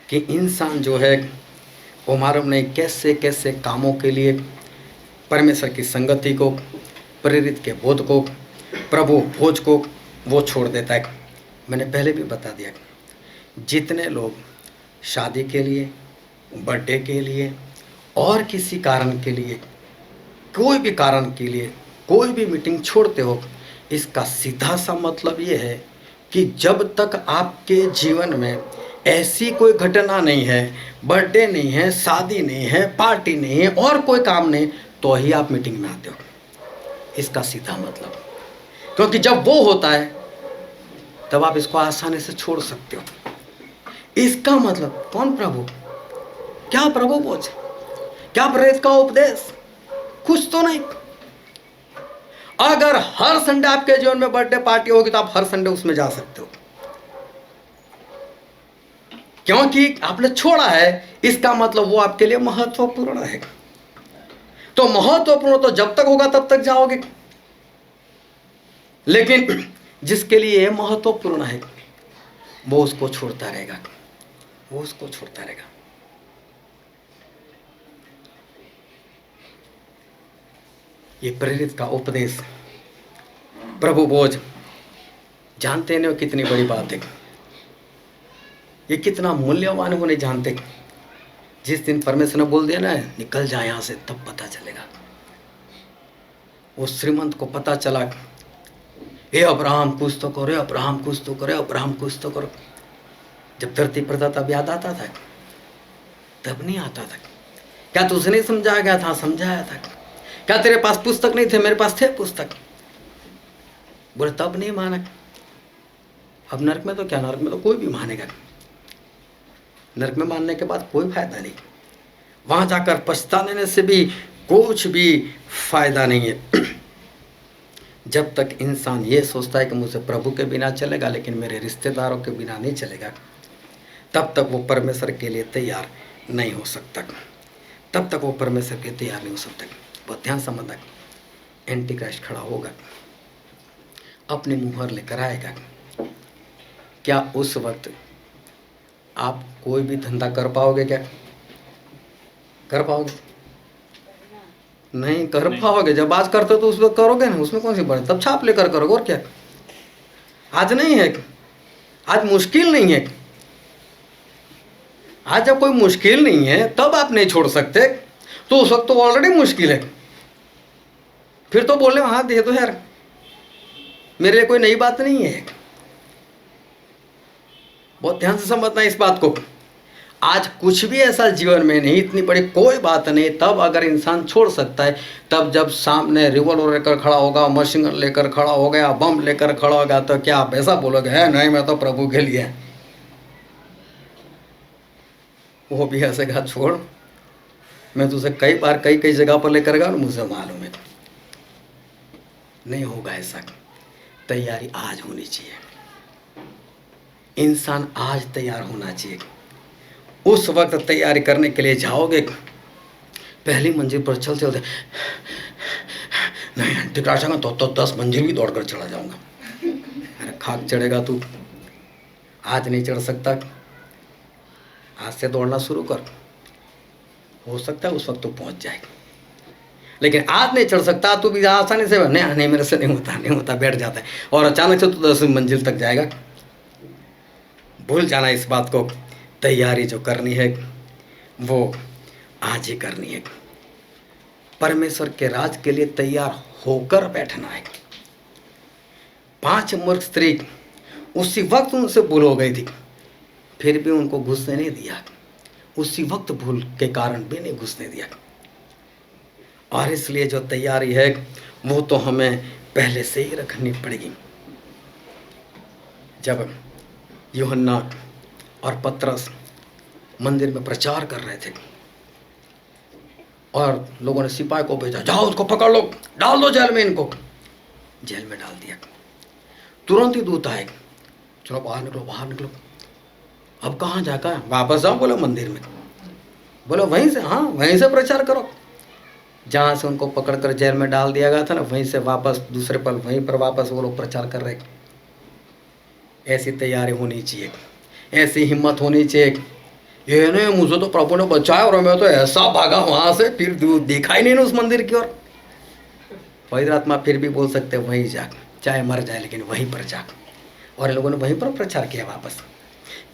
कि इंसान जो है वो मालूम नहीं कैसे कैसे कामों के लिए परमेश्वर की संगति को, प्रेरित के बोध को, प्रभु भोज को वो छोड़ देता है। मैंने पहले भी बता दिया, जितने लोग शादी के लिए, बर्थडे के लिए और किसी कारण के लिए, कोई भी कारण के लिए कोई भी मीटिंग छोड़ते हो, इसका सीधा सा मतलब ये है कि जब तक आपके जीवन में ऐसी कोई घटना नहीं है, बर्थडे नहीं है, शादी नहीं है, पार्टी नहीं है और कोई काम नहीं, तो ही आप मीटिंग में आते हो। इसका सीधा मतलब, क्योंकि जब वो होता है तब आप इसको आसानी से छोड़ सकते हो। इसका मतलब कौन प्रभु, क्या प्रभु बोझ, क्या प्रेरित का उपदेश, कुछ तो नहीं। अगर हर संडे आपके जीवन में बर्थडे पार्टी होगी तो आप हर संडे उसमें जा सकते हो, क्योंकि आपने छोड़ा है। इसका मतलब वो आपके लिए महत्वपूर्ण है। तो महत्वपूर्ण तो जब तक होगा तब तक जाओगे, लेकिन जिसके लिए ये महत्वपूर्ण है वो उसको छोड़ता रहेगा, वो उसको छोड़ता रहेगा। ये प्रेरित का उपदेश, प्रभु बोझ, जानते नहीं हो कितनी बड़ी बात है, ये कितना मूल्यवान है वो नहीं जानते। जिस दिन परमेश्वर ने बोल दिया ना निकल जाए यहाँ से, तब पता चलेगा। वो श्रीमंत को पता चला, हे अब्राहम कुछ तो करो, अब्राहम कुछ तो करो, अब्राहम कुछ तो करो। जब धरती पर था तब याद आता था, तब नहीं आता था। क्या तुझे नहीं समझाया गया था? समझाया था। क्या तेरे पास पुस्तक नहीं थे? मेरे पास थे पुस्तक। बोले तब नहीं माना। अब नरक में तो क्या, नरक में तो कोई भी मानेगा। नरक में मानने के बाद कोई फायदा नहीं, वहां जाकर पछताने से भी कुछ भी फायदा नहीं है। जब तक इंसान ये सोचता है कि मुझे प्रभु के बिना चलेगा लेकिन मेरे रिश्तेदारों के बिना नहीं चलेगा, तब तक वो परमेश्वर के लिए तैयार नहीं हो सकता। तब तक वो परमेश्वर के लिए तैयार नहीं हो सकता। बहुत ध्यान समझना, एंटीक्राइस्ट खड़ा होगा, अपनी मुहर लेकर आएगा। क्या उस वक्त आप कोई भी धंधा कर पाओगे? क्या कर पाओगे? नहीं कर पाओगे। जब आज करते हो तो उस वक्त करोगे ना, उसमें कौन सी बात, तब छाप लेकर करोगे और क्या। आज नहीं है, आज मुश्किल नहीं है। आज जब कोई मुश्किल नहीं है तब आप नहीं छोड़ सकते, तो उस वक्त तो ऑलरेडी मुश्किल है। फिर तो बोले हाँ दे दो यार, मेरे लिए कोई नई बात नहीं है। बहुत ध्यान से समझना इस बात को। आज कुछ भी ऐसा जीवन में नहीं, इतनी बड़ी कोई बात नहीं, तब अगर इंसान छोड़ सकता है तब जब सामने रिवॉल्वर लेकर खड़ा होगा, मशीन गन लेकर खड़ा हो गया, बम लेकर खड़ा होगा, तो क्या आप ऐसा बोलोगे है नहीं मैं तो प्रभु के लिए। वो भी हंसेगा, छोड़ मैं तुझे कई बार कई कई जगह पर लेकर गया और मुझे मालूम है। नहीं होगा ऐसा। तैयारी आज होनी चाहिए, इंसान आज तैयार होना चाहिए। उस वक्त तैयारी करने के लिए जाओगे, पहली मंजिल पर चलते होते नहीं एंटीक्राइस्ट आएगा तो 10 मंजिल भी दौड़कर चढ़ा जाऊंगा। अरे खाक चढ़ेगा तू, आज नहीं चढ़ सकता। आज से दौड़ना शुरू कर, हो सकता है उस वक्त तो पहुंच जाएगा। लेकिन आज नहीं चढ़ सकता तो भी आसानी से नहीं मेरे से नहीं होता बैठ जाता है, और अचानक से तो 10 मंजिल तक जाएगा। भूल जाना इस बात को। तैयारी जो करनी है वो आज ही करनी है। परमेश्वर के राज के लिए तैयार होकर बैठना है। 5 मूर्ख स्त्री उसी वक्त उनसे भूल हो गई थी, फिर भी उनको घुसने नहीं दिया। उसी वक्त भूल के कारण भी नहीं घुसने दिया। और इसलिए जो तैयारी है वो तो हमें पहले से ही रखनी पड़ेगी। जब यूहन्ना और पतरस मंदिर में प्रचार कर रहे थे, और लोगों ने सिपाही को भेजा, जाओ उसको पकड़ लो, डाल दो जेल में, इनको जेल में डाल दिया। तुरंत ही दूत आए, चलो बाहर निकलो, बाहर निकलो। अब कहाँ जाकर वापस जाओ, बोलो मंदिर में, बोलो वहीं से, हाँ वहीं से प्रचार करो। जहाँ से उनको पकड़ कर जेल में डाल दिया गया था ना, वहीं से वापस दूसरे पल वहीं पर वापस वो लोग प्रचार कर रहे। ऐसी तैयारी होनी चाहिए, ऐसी हिम्मत होनी चाहिए। ये नहीं मुझे तो प्रभु ने बचाया और मैं तो ऐसा भागा वहाँ से, फिर देखा ही नहीं उस मंदिर की ओर। पवित्र आत्मा फिर भी बोल सकते वहीं जा, चाहे मर जाए लेकिन वहीं पर जा। और इन लोगों ने वहीं पर प्रचार किया वापस,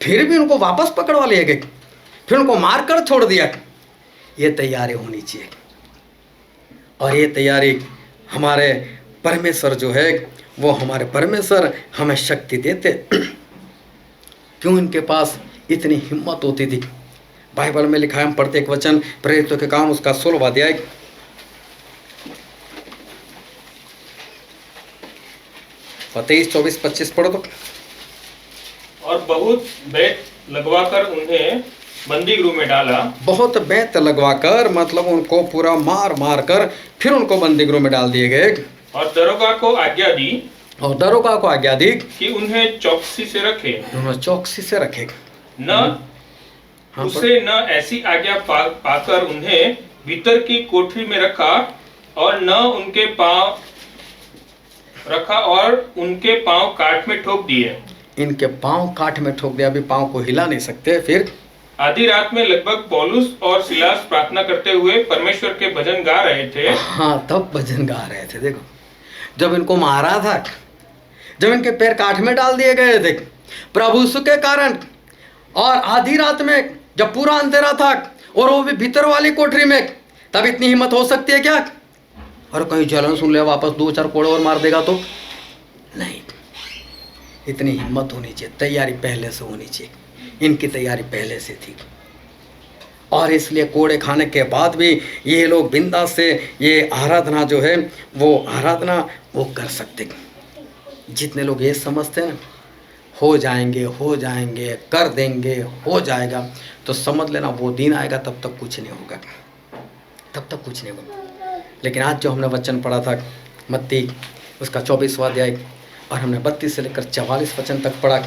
फिर भी उनको वापस पकड़वा लिए गए, फिर उनको मार कर छोड़ दिया। ये तैयारी होनी चाहिए, और ये तैयारी हमारे परमेश्वर जो है, वो हमारे परमेश्वर हमें शक्ति देते। क्यों इनके पास इतनी हिम्मत होती थी? बाइबल में लिखा है, हम पढ़ते एक वचन, प्रेरितों के काम उसका 16वां अध्याय 23, 24, 25 पढ़ो तो। और बहुत बेत लगवाकर उन्हें बंदी गृह में डाला। बहुत बेत लगवाकर मतलब उनको पूरा मार मार कर फिर उनको बंदी गृह में डाल दिए गए। और दरोगा को आज्ञा दी, और दरोगा को आज्ञा दी कि उन्हें चौकसी से रखे, उन्होंने चौकसी से रखे। न हाँ, उसे न ऐसी आज्ञा पाकर उन्हें भीतर की कोठरी में रखा, और न उनके पांव रखा, और उनके पांव काठ में ठोक दिए। इनके पांव काठ में ठोक दिया, अभी पांव को हिला नहीं सकते। फिर आधी रात में लगभग पौलुस और सिलास प्रार्थना करते हुए परमेश्वर के भजन गा रहे थे। हाँ, तब भजन गा रहे थे। देखो, जब इनको मारा था, जब इनके पैर काठ में डाल दिए गए थे प्रभु यीशु के कारण, और आधी रात में जब पूरा अंधेरा था और वो भी भीतर वाली कोठरी में, तब इतनी हिम्मत हो सकती है क्या? और कहीं जलन सुन ले वापस 2-4 कोड़े और मार देगा तो नहीं। इतनी हिम्मत होनी चाहिए, तैयारी पहले से होनी चाहिए। इनकी तैयारी पहले से थी, और इसलिए कोड़े खाने के बाद भी ये लोग बिंदास से ये आराधना जो है वो आराधना वो कर सकते। जितने लोग ये समझते हैं हो जाएंगे कर देंगे, हो जाएगा, तो समझ लेना वो दिन आएगा तब तक कुछ नहीं होगा, तब तक कुछ नहीं होगा। लेकिन आज जो हमने वचन पढ़ा था मत्ती उसका 24वां अध्याय, और हमने 32 से लेकर 44 वचन तक पढ़ा,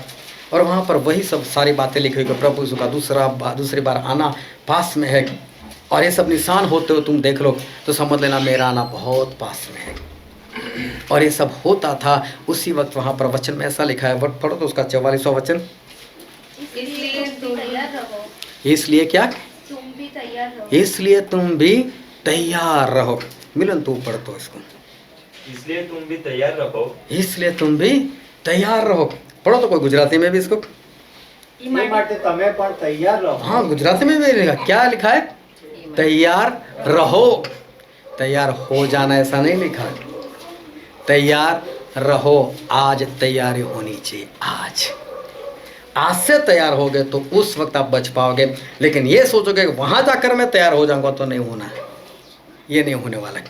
और वहाँ पर वही सब सारी बातें लिखी हुई कि प्रभु यीशु का दूसरी बार आना पास में है, और ये सब निशान होते हो तुम देख लो, तो समझ लेना मेरा आना बहुत पास में है। और ये सब होता था उसी वक्त। वहाँ पर वचन में ऐसा लिखा है, वर्ड पढ़ो तो उसका 44वां वचन। इसलिए तुम तैयार रहो, इसलिए क्या? तुम भी तैयार रहो। इसलिए तुम भी तैयार रहो। मिलन तू पढ़ तो इसको। इसलिए तुम भी तैयार रहो। इसलिए तुम भी तैयार रहो। पढ़ो तो कोई गुजराती में भी इसको। એ માટે તમે પણ તૈયાર રહો। हाँ, गुजराती में भी लिखा, क्या लिखा है? तैयार रहो। तैयार हो जाना ऐसा नहीं लिखा है, तैयार रहो। आज तैयारी होनी चाहिए। आज से तैयार हो गए तो उस वक्त आप बच पाओगे। लेकिन ये सोचोगे वहां जाकर मैं तैयार हो जाऊंगा, तो नहीं होना है, ये नहीं होने वाला है।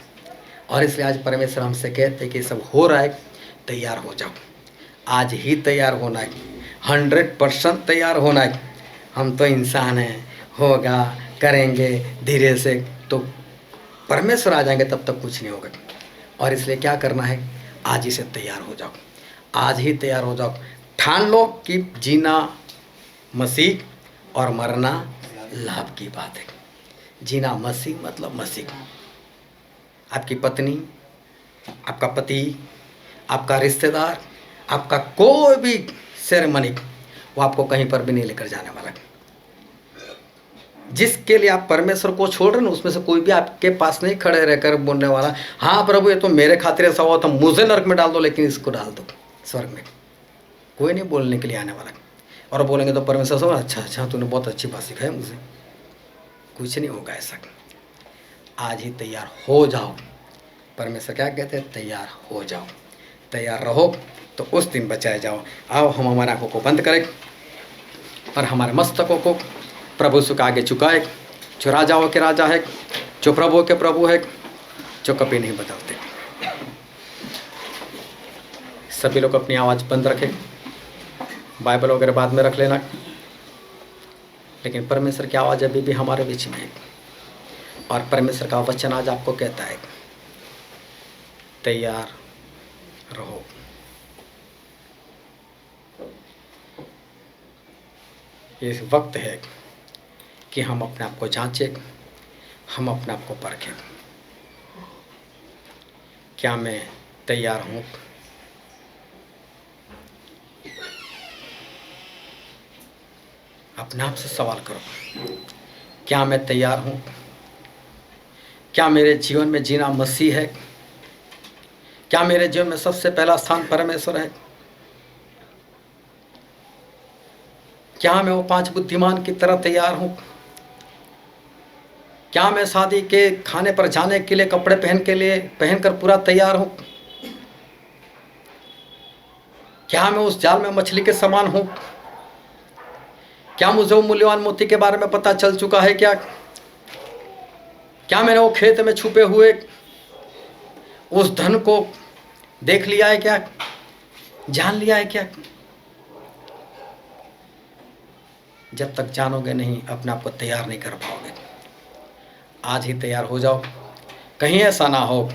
और इसलिए आज परमेश्वर हमसे कहते हैं कि सब हो रहा है, तैयार हो जाओ। आज ही तैयार होना है, 100% तैयार होना है। हम तो इंसान हैं, होगा, करेंगे धीरे से, तो परमेश्वर आ जाएंगे तब तक कुछ नहीं होगा। और इसलिए क्या करना है? आज ही से तैयार हो जाओ, आज ही तैयार हो जाओ। ठान लो कि जीना मसीह और मरना लाभ की बात है। जीना मसीह मतलब मसीह। आपकी पत्नी, आपका पति, आपका रिश्तेदार, आपका कोई भी सेरेमनी, वो आपको कहीं पर भी नहीं लेकर जाने वाला। जिसके लिए आप परमेश्वर को छोड़ रहे हैं उसमें से कोई भी आपके पास नहीं खड़े रहकर बोलने वाला, हाँ प्रभु ये तो मेरे खातिर ऐसा हुआ तो मुझे नरक में डाल दो, लेकिन इसको डाल दो स्वर्ग में। कोई नहीं बोलने के लिए आने वाला। और बोलेंगे तो परमेश्वर से अच्छा तूने बहुत अच्छी बात सिखाई मुझे। कुछ नहीं होगा ऐसा। आज ही तैयार हो जाओ। परमेश्वर क्या कहते हैं? तैयार हो जाओ, तैयार रहो, तो उस दिन बचाए जाओ। आओ हम हमारे आंखों को बंद करें और हमारे मस्तकों को प्रभु यीशु के आगे झुकाए, जो राजाओं के राजा है, जो प्रभुओं के प्रभु है, जो कभी नहीं बदलते। सभी लोग अपनी आवाज़ बंद रखें, बाइबल वगैरह बाद में रख लेना। लेकिन परमेश्वर की आवाज़ अभी भी हमारे बीच में है। और परमेश्वर का वचन आज आपको कहता है, तैयार रहो। ये वक्त है कि हम अपने आप को जांचें, हम अपने आप को परखें। क्या मैं तैयार हूँ? अपने आप से सवाल करो, क्या मैं तैयार हूँ? क्या मेरे जीवन में जीना मसीह है? क्या मेरे जीवन में सबसे पहला स्थान परमेश्वर है? क्या मैं वो 5 बुद्धिमान की तरह तैयार हूँ? क्या मैं शादी के खाने पर जाने के लिए कपड़े पहनकर पूरा तैयार हूँ? क्या मैं उस जाल में मछली के समान हूँ? क्या मुझे वो मूल्यवान मोती के बारे में पता चल चुका है क्या? क्या मैंने वो खेत में छुपे हुए उस धन को देख लिया है क्या? जान लिया है क्या? जब तक जानोगे नहीं, अपने आप को तैयार नहीं कर पाओगे। आज ही तैयार हो जाओ। कहीं ऐसा ना हो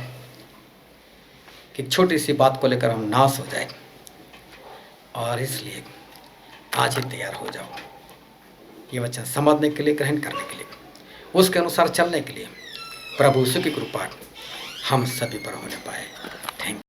कि छोटी सी बात को लेकर हम नाश हो जाए। और इसलिए आज ही तैयार हो जाओ, ये वचन समझने के लिए, ग्रहण करने के लिए, उसके अनुसार चलने के लिए। प्रभु यीशु की कृपा हम सभी पर होने पाए।